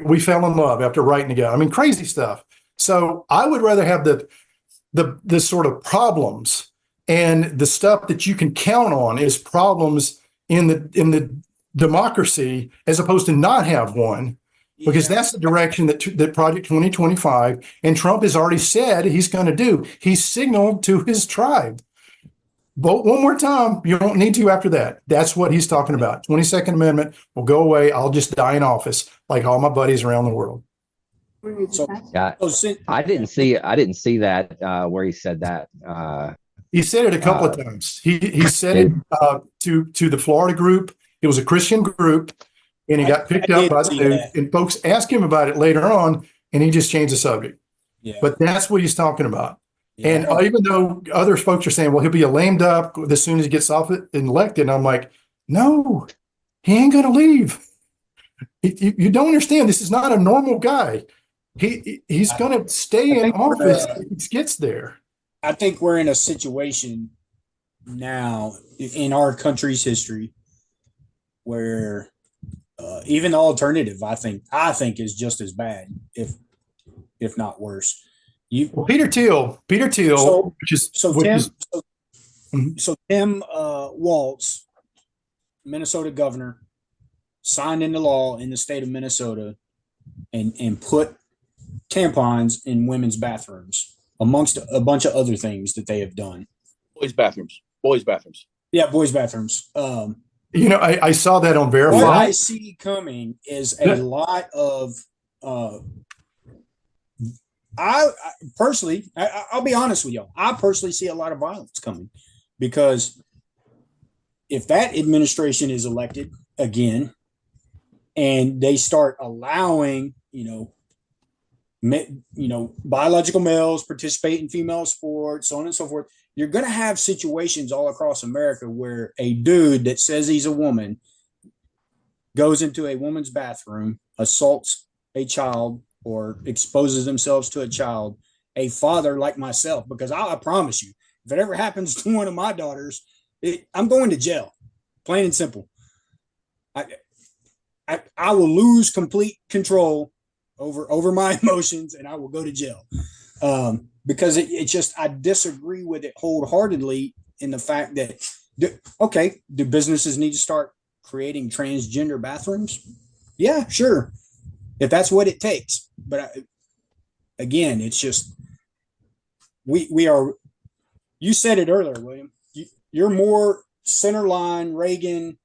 We fell in love after writing together. I mean, crazy stuff. So I would rather have the sort of problems, and the stuff that you can count on is problems in the democracy, as opposed to not have one, because that's the direction that Project 2025 and Trump has already said he's going to do. He's signaled to his tribe. Vote one more time. You don't need to after that. That's what he's talking about. 22nd Amendment will go away. I'll just die in office like all my buddies around the world. So, I didn't see that where he said that. He said it a couple of times. He said it to the Florida group. It was a Christian group, and he got picked up by the news. And folks asked him about it later on, and he just changed the subject. Yeah. But that's what he's talking about. Yeah. And even though other folks are saying, well, he'll be a lame duck as soon as he gets off it and elected, and I'm like, no, he ain't going to leave. You don't understand. This is not a normal guy. He's going to stay in office if he gets there. I think we're in a situation now in our country's history where even the alternative, I think is just as bad, if not worse. Peter Thiel, Tim Walz, Minnesota governor, signed into law in the state of Minnesota and put tampons in women's bathrooms, amongst a bunch of other things that they have done. Boys' bathrooms. Yeah, boys' bathrooms. I saw that on Verify. What I see coming is a lot of I personally, I'll be honest with y'all. I personally see a lot of violence coming, because if that administration is elected again and they start allowing, biological males participate in female sports, so on and so forth, you're going to have situations all across America where a dude that says he's a woman goes into a woman's bathroom, assaults a child, or exposes themselves to a child, a father like myself, because I promise you, if it ever happens to one of my daughters, I'm going to jail, plain and simple. I will lose complete control over my emotions, and I will go to jail, because it's just, I disagree with it wholeheartedly in the fact that, do businesses need to start creating transgender bathrooms? Yeah, sure, if that's what it takes. But again, it's just, we are, you said it earlier, William, you're more centerline Reagan,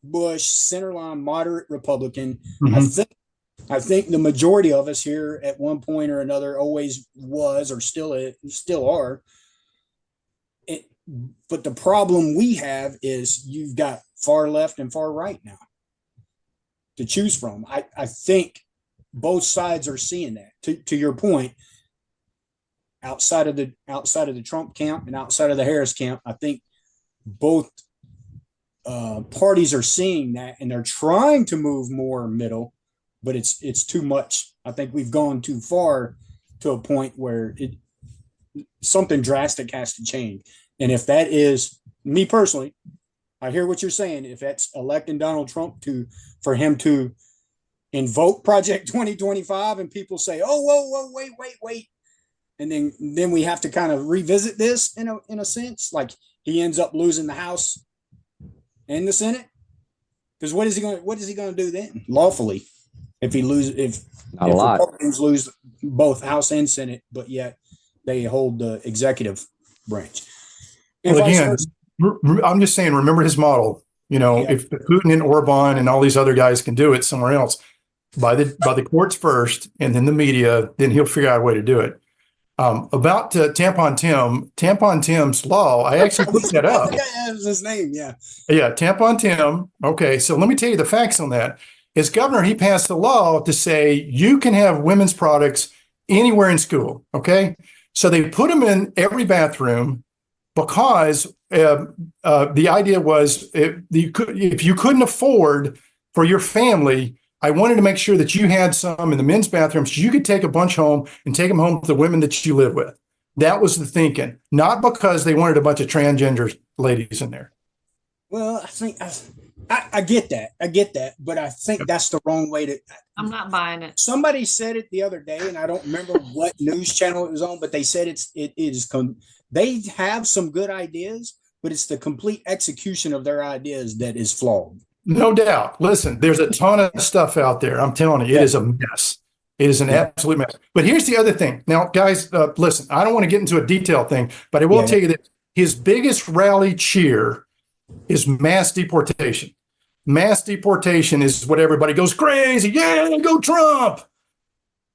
Bush, centerline moderate Republican. Mm-hmm. I think the majority of us here at one point or another always was, or still are. But the problem we have is you've got far left and far right now to choose from. I think both sides are seeing that. To your point, outside of the Trump camp and outside of the Harris camp, I think both parties are seeing that, and they're trying to move more middle, but it's too much. I think we've gone too far to a point where something drastic has to change. And if that is, me personally, I hear what you're saying. If that's electing Donald Trump for him to invoke Project 2025, and people say, "Oh, whoa, wait," and then we have to kind of revisit this in a sense, like he ends up losing the House and the Senate, because what is he going to do then lawfully if Republicans lose both House and Senate, but yet they hold the executive branch? Well, again, I'm just saying, remember his model. If Putin and Orban and all these other guys can do it somewhere else, by the courts first, and then the media, then he'll figure out a way to do it. About Tampon Tim's law, I actually looked that up. That was his name, yeah. Yeah, Tampon Tim. Okay, so let me tell you the facts on that. As governor, he passed a law to say you can have women's products anywhere in school, okay? So they put them in every bathroom because the idea was if you couldn't afford for your family, I wanted to make sure that you had some in the men's bathrooms so you could take a bunch home and take them home to the women that you live with. That was the thinking, not because they wanted a bunch of transgender ladies in there. Well, I think I get that, but I think that's the wrong way to. I'm not buying it. Somebody said it the other day, and I don't remember what news channel it was on, but they said they have some good ideas, but it's the complete execution of their ideas that is flawed. No doubt. Listen, there's a ton of stuff out there. I'm telling you, it is a mess. It is an absolute mess. But here's the other thing. Now, guys, listen, I don't want to get into a detailed thing, but I will tell you that his biggest rally cheer is mass deportation. Mass deportation is what everybody goes crazy. Yeah, go Trump.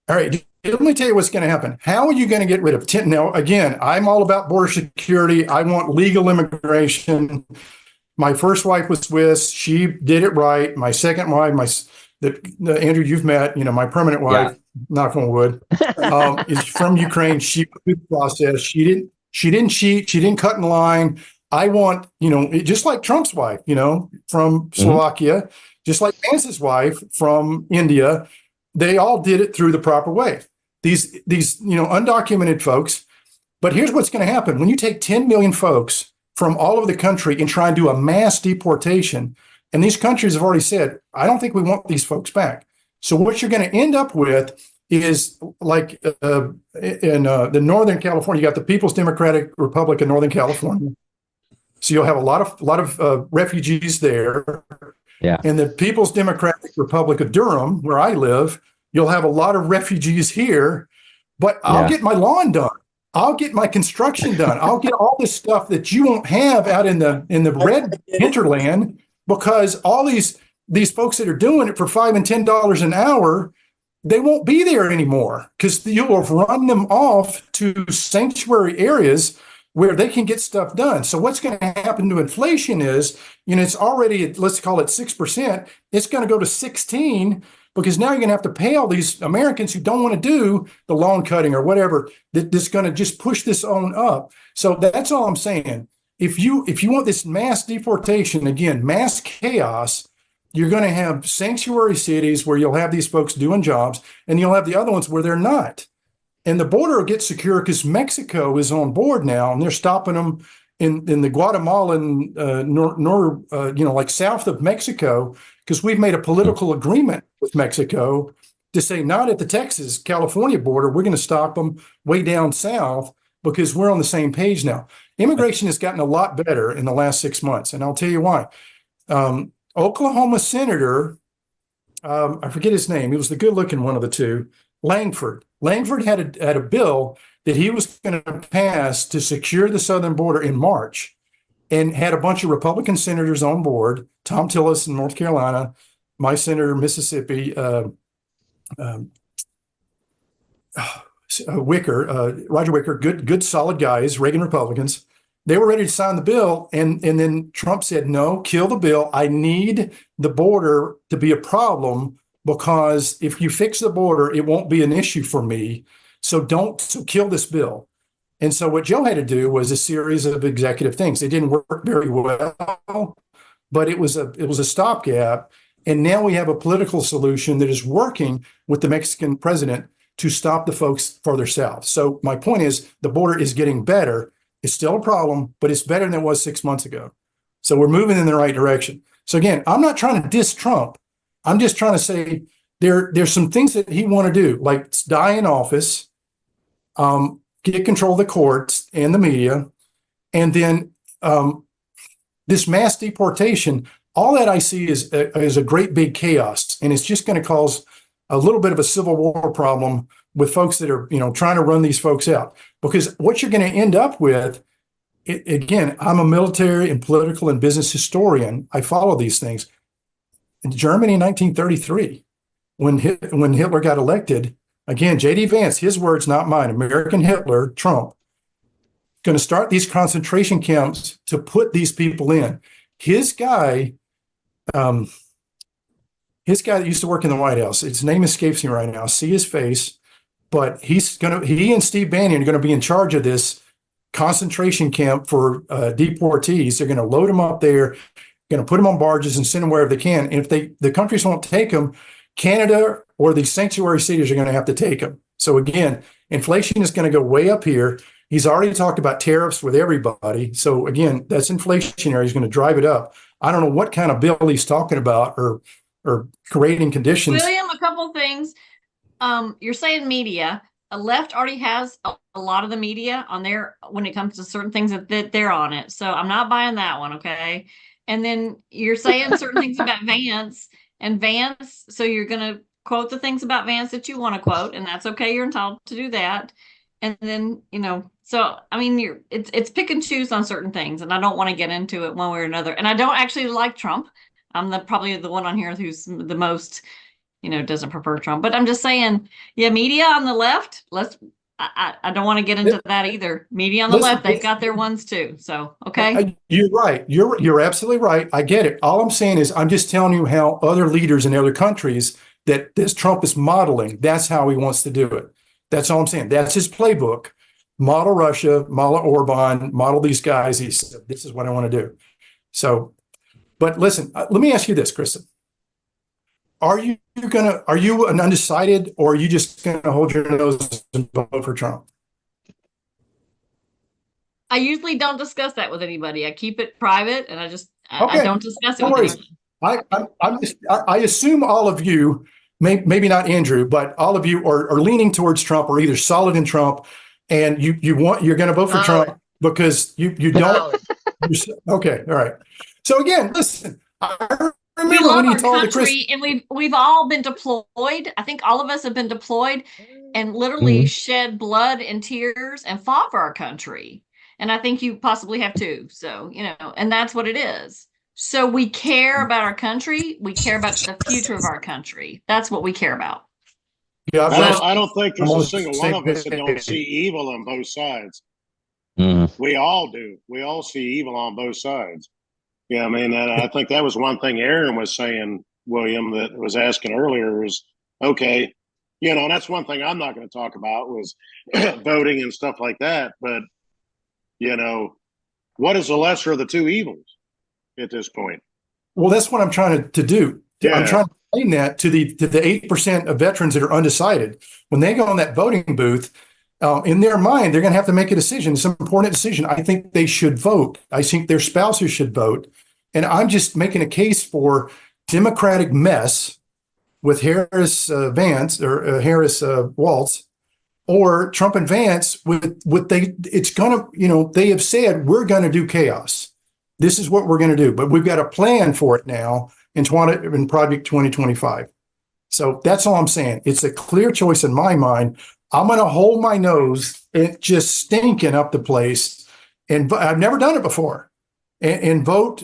All right. Let me tell you what's going to happen. How are you going to get rid of Now, again, I'm all about border security. I want legal immigration. My first wife was Swiss. She did it right. My second wife, Andrew, you've met, my permanent wife, knock on wood, is from Ukraine. She went through the process. She didn't cheat. She didn't cut in line. I want, just like Trump's wife, from Slovakia, just like Vance's wife from India, they all did it through the proper way. These undocumented folks. But here's what's going to happen. When you take 10 million folks from all over the country and try and do a mass deportation, And these countries have already said, I don't think we want these folks back. So what you're going to end up with is like in the Northern California, you got the People's Democratic Republic of Northern California. So you'll have a lot of refugees there. Yeah. In the People's Democratic Republic of Durham, where I live, you'll have a lot of refugees here, but I'll get my lawn done. I'll get my construction done. I'll get all this stuff that you won't have out in the red hinterland, because all these folks that are doing it for $5 and $10 an hour, they won't be there anymore, because you'll have run them off to sanctuary areas where they can get stuff done. So what's going to happen to inflation is, it's already at, let's call it 6%. It's going to go to 16, because now you're going to have to pay all these Americans who don't want to do the lawn cutting or whatever, that's going to just push this on up. So that's all I'm saying. If you want this mass deportation, again, mass chaos, you're going to have sanctuary cities where you'll have these folks doing jobs, and you'll have the other ones where they're not. And the border will get secure because Mexico is on board now, and they're stopping them in the Guatemalan, like south of Mexico, because we've made a political agreement with Mexico to say not at the Texas-California border. We're going to stop them way down south because we're on the same page now. Immigration has gotten a lot better in the last 6 months, and I'll tell you why. Oklahoma Senator, I forget his name. He was the good-looking one of the two, Langford. Langford had a bill that he was going to pass to secure the southern border in March, and had a bunch of Republican senators on board. Tom Tillis in North Carolina, my senator in Mississippi, Roger Wicker, good solid guys, Reagan Republicans. They were ready to sign the bill, and then Trump said, no, kill the bill. I need the border to be a problem, because if you fix the border, it won't be an issue for me. So kill this bill. And so what Joe had to do was a series of executive things. They didn't work very well, but it was a stopgap. And now we have a political solution that is working with the Mexican president to stop the folks further south. So my point is, the border is getting better. It's still a problem, but it's better than it was 6 months ago. So we're moving in the right direction. So again, I'm not trying to diss Trump. I'm just trying to say there's some things that he want to do, like die in office, get control of the courts and the media, and then this mass deportation. All that I see is a great big chaos, and it's just going to cause a little bit of a civil war problem with folks that are trying to run these folks out. Because what you're going to end up with, again, I'm a military and political and business historian. I follow these things. In Germany in 1933, when Hitler got elected, again, J.D. Vance, his words, not mine, American Hitler, Trump, going to start these concentration camps to put these people in. His guy that used to work in the White House, his name escapes me right now, I see his face, but he and Steve Bannon are going to be in charge of this concentration camp for deportees. They're going to load them up there, going to put them on barges and send them wherever they can. And if the countries won't take them, Canada or these sanctuary cities are going to have to take them. So again, inflation is going to go way up here. He's already talked about tariffs with everybody. So again, that's inflationary. He's going to drive it up. I don't know what kind of bill he's talking about or creating conditions. William, a couple things. You're saying media. Left already has a lot of the media on there when it comes to certain things that they're on it. So I'm not buying that one. Okay. And then you're saying certain things about Vance and Vance. So you're going to quote the things about Vance that you want to quote, and that's okay. You're entitled to do that. And then, so, I mean, it's pick and choose on certain things, and I don't want to get into it one way or another. And I don't actually like Trump. I'm probably the one on here who's the most, doesn't prefer Trump. But I'm just saying, yeah, media on the left, I don't want to get into that either. Media on the left, they've got their ones too. So, okay. You're right. You're absolutely right. I get it. All I'm saying is I'm just telling you how other leaders in other countries that this Trump is modeling, that's how he wants to do it. That's all I'm saying. That's his playbook. Model Russia, model Orban, model these guys. He said, this is what I want to do. So, but listen, let me ask you this, Kristen. Are you an undecided, or are you just going to hold your nose and vote for Trump? I usually don't discuss that with anybody. I keep it private, and I don't discuss it with anybody. I assume all of you, maybe not Andrew, but all of you are leaning towards Trump or either solid in Trump, and you're going to vote for Trump because you don't. Okay, all right. So again, listen. I remember when you told the country, and we've all been deployed. I think all of us have been deployed and literally shed blood and tears and fought for our country. And I think you possibly have too. So, and that's what it is. So we care about our country. We care about the future of our country. That's what we care about. Yeah, I don't think there's a single one of us that don't see evil on both sides. We all do. We all see evil on both sides. Yeah, I mean, and I think that was one thing Aaron was saying, William, that was asking earlier was, okay, that's one thing I'm not going to talk about was voting and stuff like that. But, what is the lesser of the two evils at this point? Well, that's what I'm trying to do. Yeah. I'm trying to explain that to the 8% of veterans that are undecided. When they go in that voting booth, in their mind, they're going to have to make a decision. It's an important decision. I think they should vote. I think their spouses should vote. And I'm just making a case for Democratic mess with Harris Vance or Harris Waltz or Trump and Vance they have said, we're going to do chaos. This is what we're going to do. But we've got a plan for it now in Project 2025. So that's all I'm saying. It's a clear choice in my mind. I'm going to hold my nose and just stinking up the place. And I've never done it before and vote,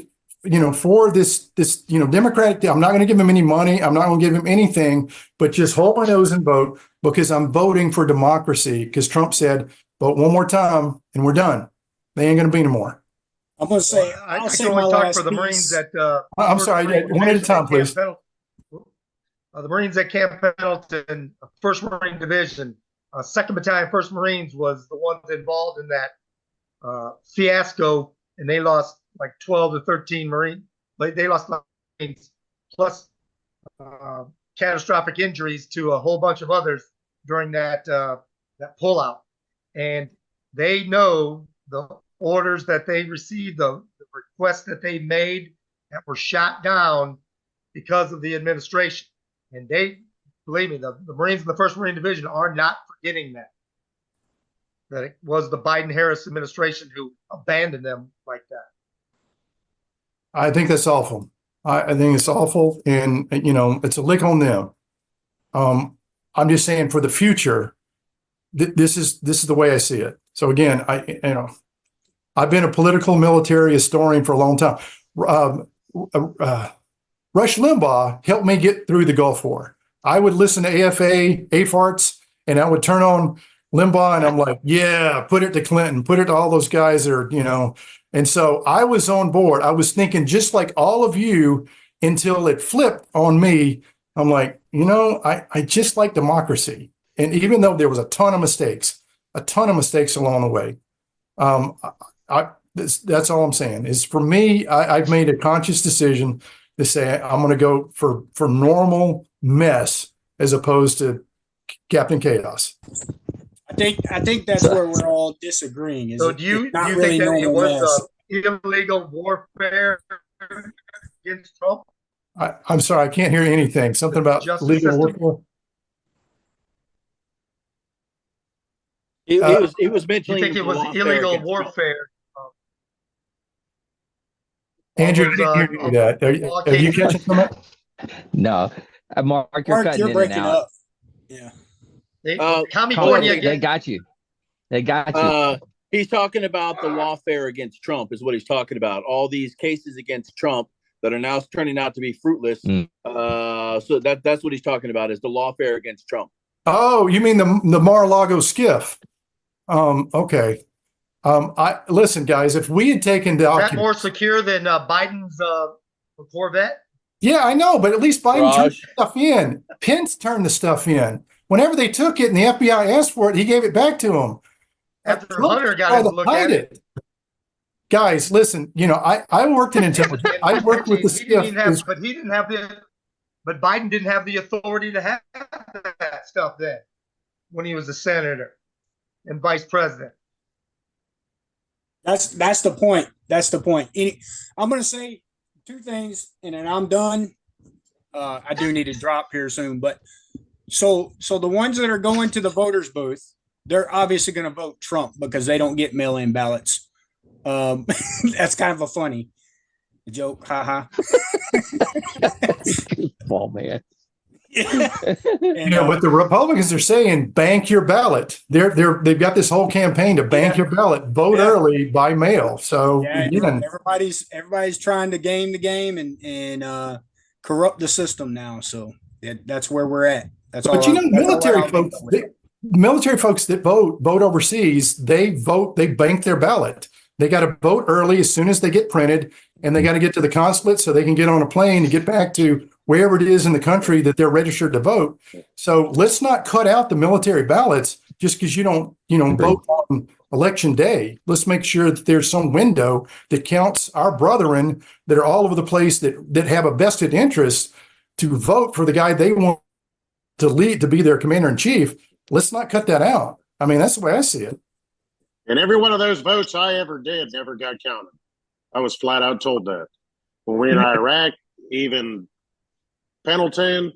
for this, Democratic. I'm not going to give him any money. I'm not going to give him anything, but just hold my nose and vote because I'm voting for democracy. Because Trump said, vote one more time and we're done. They ain't going to be no more. I'm going to say, I'll say my last for the Marines that. I'm sorry, one at a time, please. The Marines at Camp Pendleton, 1st Marine Division, 2nd Battalion, 1st Marines was the ones involved in that fiasco, and they lost like 12 to 13 Marines. They lost Marines plus catastrophic injuries to a whole bunch of others during that pullout. And they know the orders that they received, the requests that they made that were shot down because of the administration. And they, believe me, the Marines in the 1st Marine Division are not forgetting that it was the Biden-Harris administration who abandoned them like that. I think that's awful. I think it's awful, and it's a lick on them. I'm just saying for the future, this is the way I see it. So again, I've been a political military historian for a long time. Rush Limbaugh helped me get through the Gulf War. I would listen to AFARTs, and I would turn on Limbaugh, and I'm like, yeah, put it to Clinton, put it to all those guys that are, And so I was on board. I was thinking just like all of you until it flipped on me. I'm like, I just like democracy. And even though there was a ton of mistakes along the way, that's all I'm saying is for me, I've made a conscious decision to say I'm going to go for normal mess as opposed to Captain Chaos. I think that's where we're all disagreeing. So do you think that it was illegal warfare against Trump? I'm sorry, I can't hear anything. Something about legal warfare. He was mentioning. You think it was illegal warfare? Andrew, I didn't hear that. Are you catching some of that? No, Mark, you're cutting in and out. Up. Yeah. They got you. They got you. He's talking about the lawfare against Trump is what he's talking about. All these cases against Trump that are now turning out to be fruitless. So that's what he's talking about is the lawfare against Trump. Oh, you mean the Mar-a-Lago skiff? Okay. Listen, guys, if we had taken documents, is that more secure than Biden's Corvette? Yeah, I know, but at least Biden turned the stuff in. Pence turned the stuff in. Whenever they took it and the FBI asked for it, he gave it back to him. After Hunter got to look at it. Guys, listen, I worked in intelligence. I worked with the skiff. But Biden didn't have the authority to have that stuff then when he was a senator and vice president. That's the point. That's the point. I'm going to say two things, and then I'm done. I do need to drop here soon, but so the ones that are going to the voters booth, they're obviously going to vote Trump because they don't get mail-in ballots. That's kind of a funny joke, haha. Ball man. But the Republicans are saying bank your ballot. They've got this whole campaign to bank your ballot, vote early by mail. So everybody's trying to game the game and corrupt the system now. So that's where we're at. That's all. But military folks that vote overseas, they bank their ballot. They got to vote early as soon as they get printed, and they got to get to the consulate so they can get on a plane and get back to wherever it is in the country that they're registered to vote. So let's not cut out the military ballots just because you don't vote on election day. Let's make sure that there's some window that counts our brethren that are all over the place that have a vested interest to vote for the guy they want to lead, to be their commander in chief. Let's not cut that out. I mean, that's the way I see it. And every one of those votes I ever did never got counted. I was flat out told that. When we were in Iraq, even Pendleton,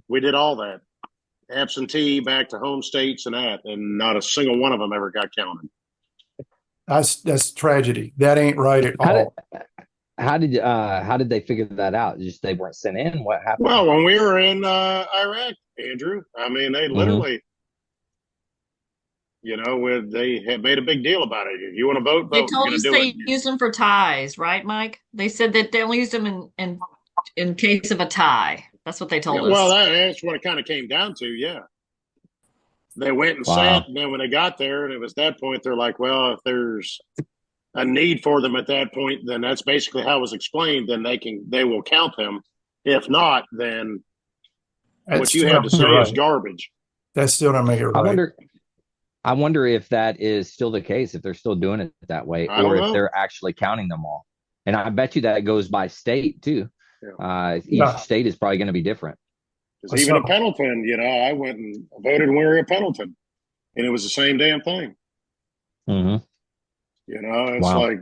we did all that. Absentee, back to home states and that, and not a single one of them ever got counted. That's tragedy. That ain't right at all. How did they figure that out? Just they weren't sent in? What happened? Well, when we were in Iraq, Andrew, I mean, they literally, they had made a big deal about it. If you want to vote, they told us they used them for ties, right, Mike? They said that they only used them in case of a tie. That's what they told us. Well, that's what it kind of came down to, yeah. They went and sat, and then when they got there, and it was that point, they're like, well, if there's a need for them at that point, then that's basically how it was explained, then they will count them. If not, then what you have to say is garbage. That still don't make it right. I wonder if that is still the case, if they're still doing it that way, or if they're actually counting them all. And I bet you that goes by state too. Yeah. Each state is probably going to be different. Because even at Pendleton, I went and voted when we were at Pendleton, and it was the same damn thing. Mm-hmm. It's like,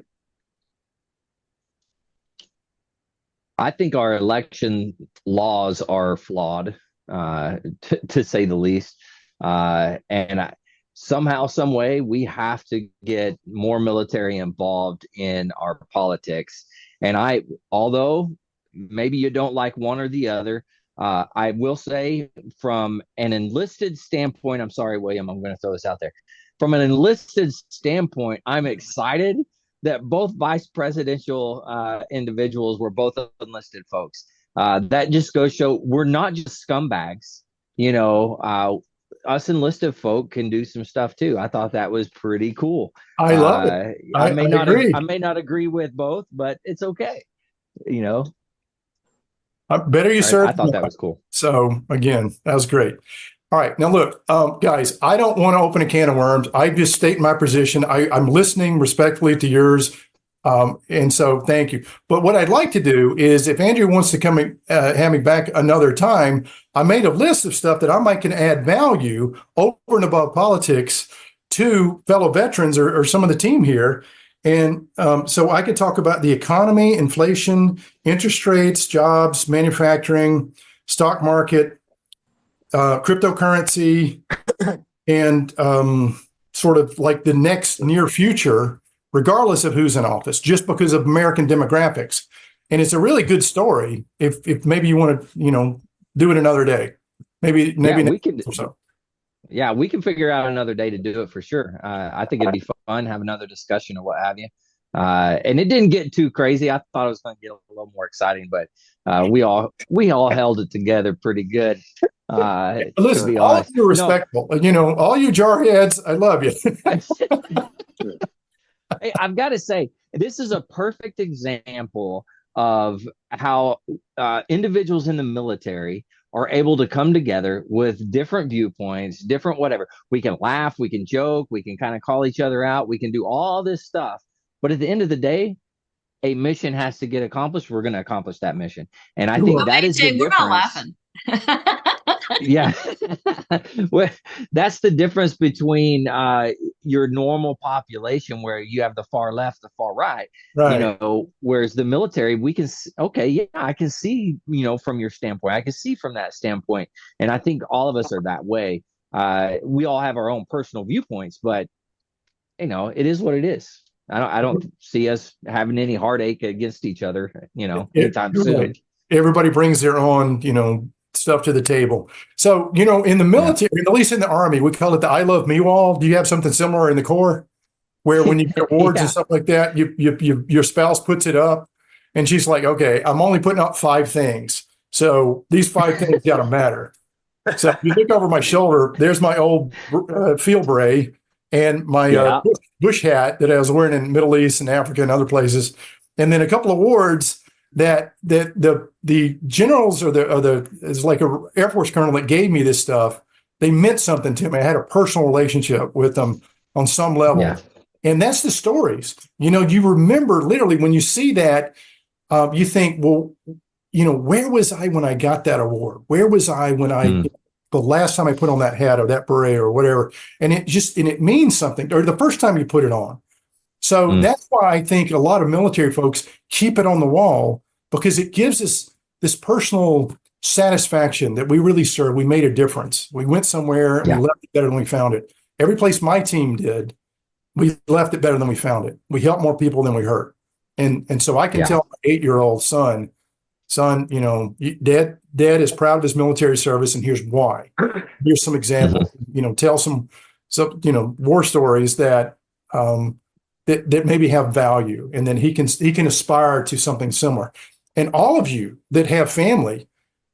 I think our election laws are flawed, to say the least. And somehow, some way, we have to get more military involved in our politics. And although maybe you don't like one or the other, I will say from an enlisted standpoint, I'm sorry, William, I'm going to throw this out there. From an enlisted standpoint, I'm excited that both vice presidential individuals were both enlisted folks. That just goes to show we're not just scumbags. Us enlisted folk can do some stuff too. I thought that was pretty cool. I love it. I may not agree with both, but it's okay. Better you serve. I thought that was cool. So again, that was great. All right. Now, look, guys, I don't want to open a can of worms. I just state my position. I'm listening respectfully to yours. And so thank you. But what I'd like to do is if Andrew wants to come and have me back another time, I made a list of stuff that I might can add value over and above politics to fellow veterans or some of the team here. And so I could talk about the economy, inflation, interest rates, jobs, manufacturing, stock market, cryptocurrency, and sort of like the next near future, regardless of who's in office, just because of American demographics. And it's a really good story. If maybe you want to, do it another day, maybe we can. Yeah, we can figure out another day to do it for sure. I think it'd be fun, have another discussion or what have you. And it didn't get too crazy. I thought it was going to get a little more exciting, but we all held it together pretty good. Listen, all of you are respectful. All you jarheads, I love you. Hey, I've got to say, this is a perfect example of how individuals in the military are able to come together with different viewpoints, different whatever. We can laugh, we can joke, we can kind of call each other out, we can do all this stuff. But at the end of the day, a mission has to get accomplished. We're going to accomplish that mission. And I think that is the difference. We're not laughing. Yeah. Well, that's the difference between your normal population where you have the far left, the far right. Right. Whereas the military, we can okay, yeah, I can see, from your standpoint. I can see from that standpoint. And I think all of us are that way. We all have our own personal viewpoints, but it is what it is. I don't see us having any heartache against each other, anytime soon. Right. Everybody brings their own, stuff to the table. So, in the military, at least in the Army, we call it the I Love Me wall. Do you have something similar in the Corps where when you get awards and stuff like that, your spouse puts it up and she's like, okay, I'm only putting up 5 things. So these 5 things got to matter. So if you look over my shoulder, there's my old field beret and my bush hat that I was wearing in the Middle East and Africa and other places. And then a couple of awards that the generals or it's like a Air Force colonel that gave me this stuff. They meant something to me. I had a personal relationship with them on some level. Yeah. And that's the stories. You remember literally when you see that, you think, well, where was I when I got that award? Where was I when the last time I put on that hat or that beret or whatever? And it means something, or the first time you put it on. So that's why I think a lot of military folks keep it on the wall, because it gives us this personal satisfaction that we really served. We made a difference. We went somewhere and we left it better than we found it. Every place my team did, we left it better than we found it. We helped more people than we hurt. And so I can tell my 8-year-old son, Dad is proud of his military service, and here's why. Here's some examples. Tell some war stories that that maybe have value, and then he can aspire to something similar. And all of you that have family,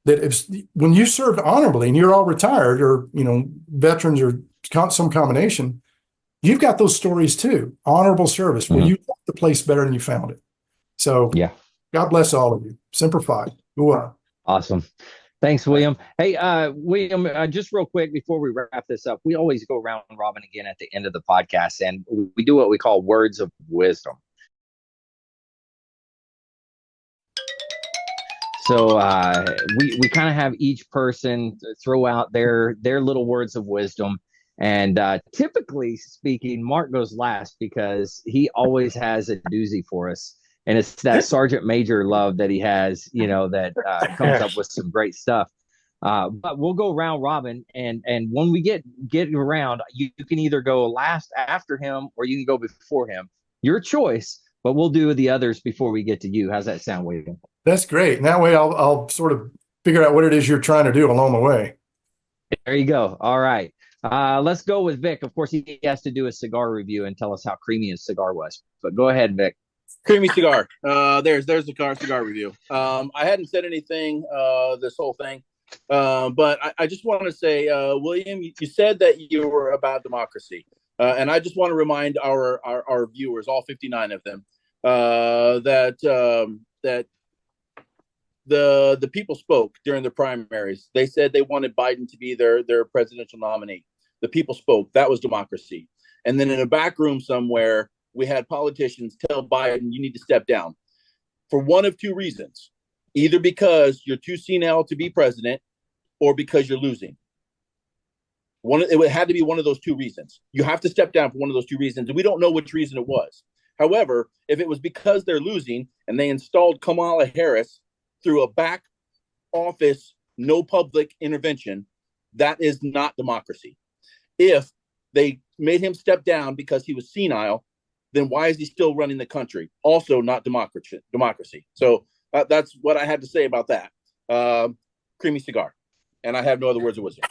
when you served honorably and you're all retired or veterans or some combination, you've got those stories too. Honorable service where you left the place better than you found it. So God bless all of you. Semper Fi. Go on. Awesome. Thanks, William. Hey, William, just real quick before we wrap this up, we always go round robin again at the end of the podcast, and we do what we call words of wisdom. So we kind of have each person throw out their little words of wisdom. And typically speaking, Mark goes last because he always has a doozy for us. And it's that Sergeant Major love that he has, that comes up with some great stuff. But we'll go round robin. And when we get around, you can either go last after him or you can go before him. Your choice, but we'll do the others before we get to you. How's that sound, William? That's great. And that way I'll sort of figure out what it is you're trying to do along the way. There you go. All right. Let's go with Vic. Of course, he has to do a cigar review and tell us how creamy his cigar was. But go ahead, Vic. Creamy cigar. There's the cigar review. I hadn't said anything this whole thing, but I just want to say, William, you said that you were about democracy, and I just want to remind our viewers, all 59 of them, that the people spoke during the primaries. They said they wanted Biden to be their presidential nominee. The people spoke. That was democracy. And then in a back room somewhere, we had politicians tell Biden, you need to step down for one of 2 reasons, either because you're too senile to be president or because you're losing. It had to be one of those 2 reasons. You have to step down for one of those 2 reasons. And we don't know which reason it was. However, if it was because they're losing and they installed Kamala Harris through a back office, no public intervention, that is not democracy. If they made him step down because he was senile, then why is he still running the country? Also not democracy. So that's what I had to say about that. Creamy cigar. And I have no other words of wisdom.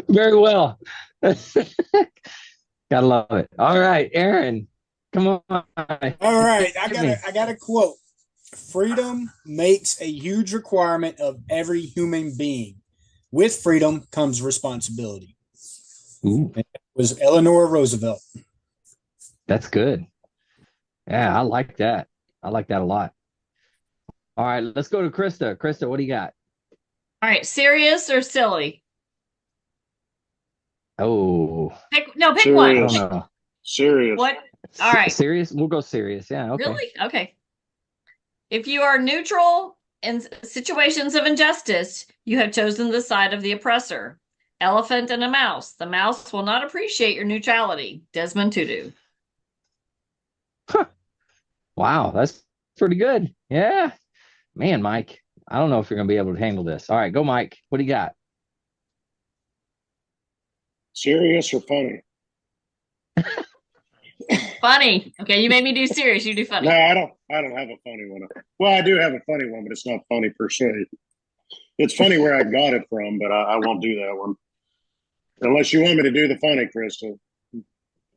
Very well. Gotta love it. All right, Aaron, come on. All right, I got a quote. Freedom makes a huge requirement of every human being. With freedom comes responsibility. Ooh. It was Eleanor Roosevelt. That's good. Yeah, I like that. I like that a lot. All right, let's go to Krista. Krista, what do you got? All right, serious or silly? Oh. Pick one. Serious. I don't know. Serious. What? All right. Serious? We'll go serious. Yeah, okay. Really? Okay. If you are neutral In situations of injustice, you have chosen the side of the oppressor. Elephant and a mouse. The mouse will not appreciate your neutrality. Desmond Tutu. Wow, that's pretty good. Yeah. Man, Mike, I don't know if you're going to be able to handle this. All right, go, Mike. What do you got? Serious or funny? Funny. Okay, you made me do serious. You do funny. No, I don't have a funny one. Well, I do have a funny one, but it's not funny per se. It's funny where I got it from, but I won't do that one. Unless you want me to do the funny, Crystal.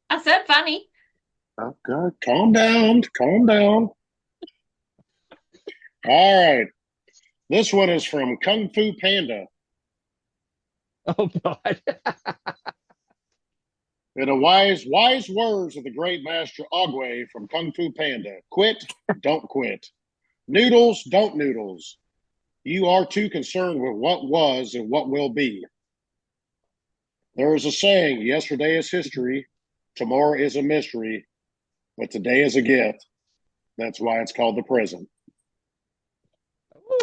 I said funny. Okay, calm down. Calm down. All right. This one is from Kung Fu Panda. Oh, God. In the wise words of the great master Ogway from Kung Fu Panda, quit, don't quit. Noodles, don't noodles. You are too concerned with what was and what will be. There is a saying, yesterday is history, tomorrow is a mystery, but today is a gift. That's why it's called the present.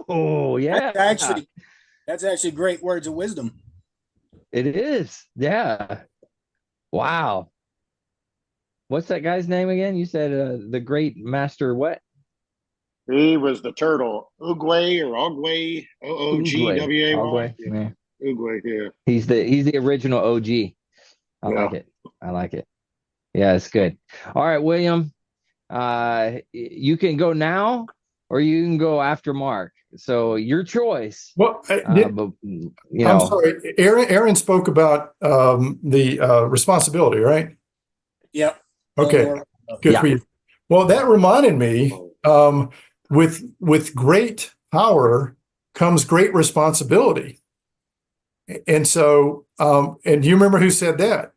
Oh, yeah. That's actually great words of wisdom. It is. Yeah. Wow. What's that guy's name again? You said the great master what? He was the turtle. Oogway or Ogway. Oogway. Ogway. Yeah. Oogway, yeah. He's the original OG. I like it. I like it. Yeah, it's good. All right, William. You can go now or you can go after Mark. So your choice. Well, but, I'm sorry. Aaron spoke about the responsibility, right? Yep. Okay. Good for you. Well, that reminded me, with great power comes great responsibility. And so, and do you remember who said that?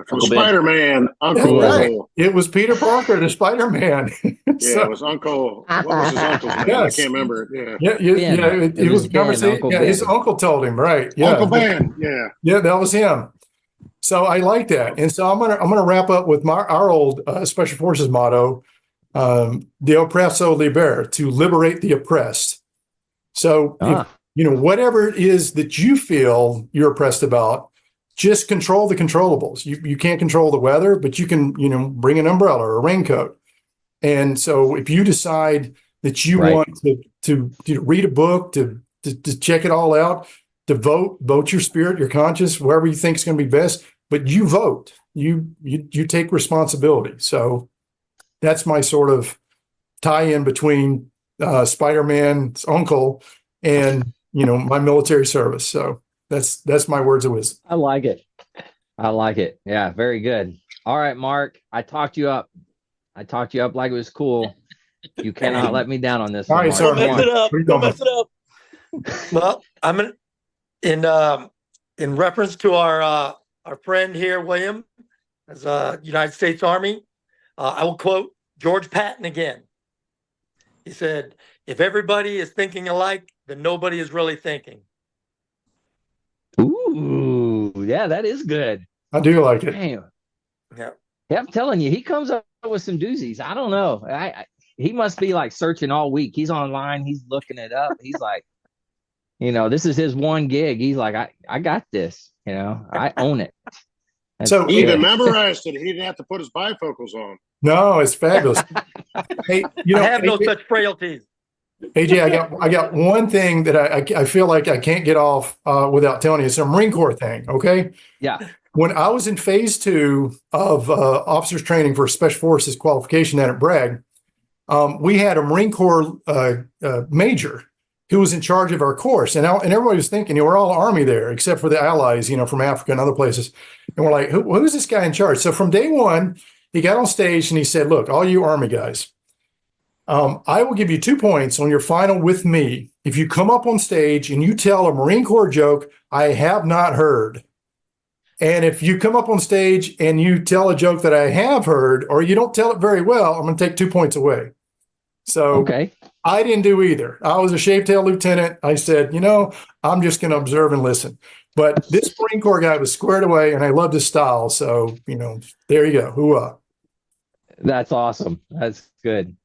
From Spider-Man, Uncle. Right. It was Peter Parker, the Spider-Man. Yeah, it was Uncle. What was his uncle's name? Yes. I can't remember. Yeah. It was a conversation. Yeah, his uncle told him, right? Yeah, Uncle Ben. Yeah, that was him. So I like that, and so I'm gonna wrap up with our old Special Forces motto, "De oppresso liber," to liberate the oppressed. So whatever it is that you feel you're oppressed about, just control the controllables. You can't control the weather, but you can, bring an umbrella or a raincoat. And so if you decide that you want to read a book, to check it all out, to vote your spirit, your conscience, wherever you think is going to be best, but you vote, you take responsibility. So that's my sort of tie-in between Spider-Man's uncle and, my military service. So that's my words of wisdom. I like it. Yeah, very good. All right, Mark, I talked you up like it was cool. You cannot let me down on this. All right, Don't mess it up. Don't mess it up. Well, I'm in reference to our friend here, William, as United States Army. I will quote George Patton again. He said, "If everybody is thinking alike, then nobody is really thinking." Ooh, yeah, that is good. I do like it. Damn. Yeah. Yeah, I'm telling you, he comes up with some doozies. I don't know. He must be like searching all week. He's online. He's looking it up. He's like, this is his one gig. He's like, I got this. I own it. So he even memorized it. He didn't have to put his bifocals on. No, it's fabulous. Hey, I have no such frailties. AJ, I got one thing that I feel like I can't get off without telling you. It's a Marine Corps thing, okay? Yeah. When I was in phase 2 of officers training for Special Forces qualification down at Bragg, we had a Marine Corps major who was in charge of our course. And everybody was thinking, we're all Army there, except for the allies, from Africa and other places. And we're like, who's this guy in charge? So from day one, he got on stage and he said, "Look, all you Army guys, I will give you 2 points on your final with me if you come up on stage and you tell a Marine Corps joke I have not heard. And if you come up on stage and you tell a joke that I have heard, or you don't tell it very well, I'm going to take 2 points away." So I didn't do either. I was a shaved-tail lieutenant. I said, I'm just going to observe and listen. But this Marine Corps guy was squared away, and I loved his style. So, there you go. Hoorah. That's awesome. That's good.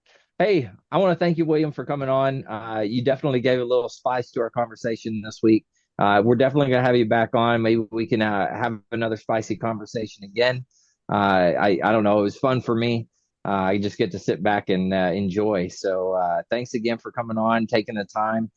Hey, I want to thank you, William, for coming on. You definitely gave a little spice to our conversation this week. We're definitely going to have you back on. Maybe we can have another spicy conversation again. I don't know. It was fun for me. I just get to sit back and enjoy. So thanks again for coming on, taking the time.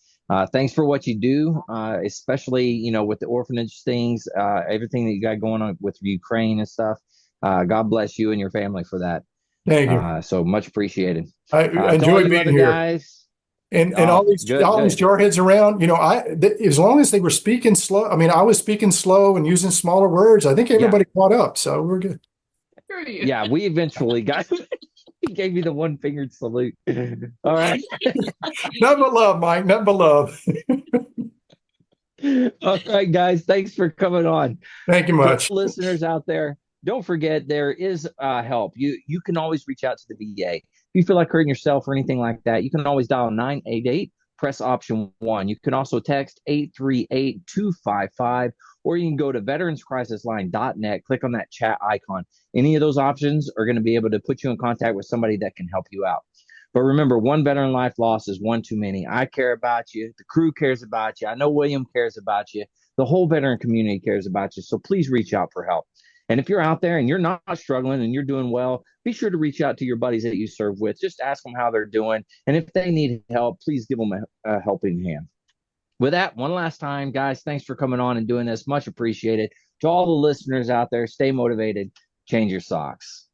Thanks for what you do, especially, with the orphanage things, everything that you got going on with Ukraine and stuff. God bless you and your family for that. Thank you. So much appreciated. I enjoy being here. Guys, and all these jarheads around, as long as they were speaking slow, I was speaking slow and using smaller words. I think everybody caught up, so we're good. Yeah, we eventually got. He gave me the one-fingered salute. All right. Nothing but love, Mike. Nothing but love. All right, guys. Thanks for coming on. Thank you much. For listeners out there, don't forget there is help. You can always reach out to the VA. If you feel like hurting yourself or anything like that, you can always dial 988, press option 1. You can also text 838-255, or you can go to veteranscrisisline.net, click on that chat icon. Any of those options are going to be able to put you in contact with somebody that can help you out. But remember, one veteran life lost is one too many. I care about you. The crew cares about you. I know William cares about you. The whole veteran community cares about you. So please reach out for help. And if you're out there and you're not struggling and you're doing well, be sure to reach out to your buddies that you serve with. Just ask them how they're doing. And if they need help, please give them a helping hand. With that, one last time, guys, thanks for coming on and doing this. Much appreciated. To all the listeners out there, stay motivated, change your socks.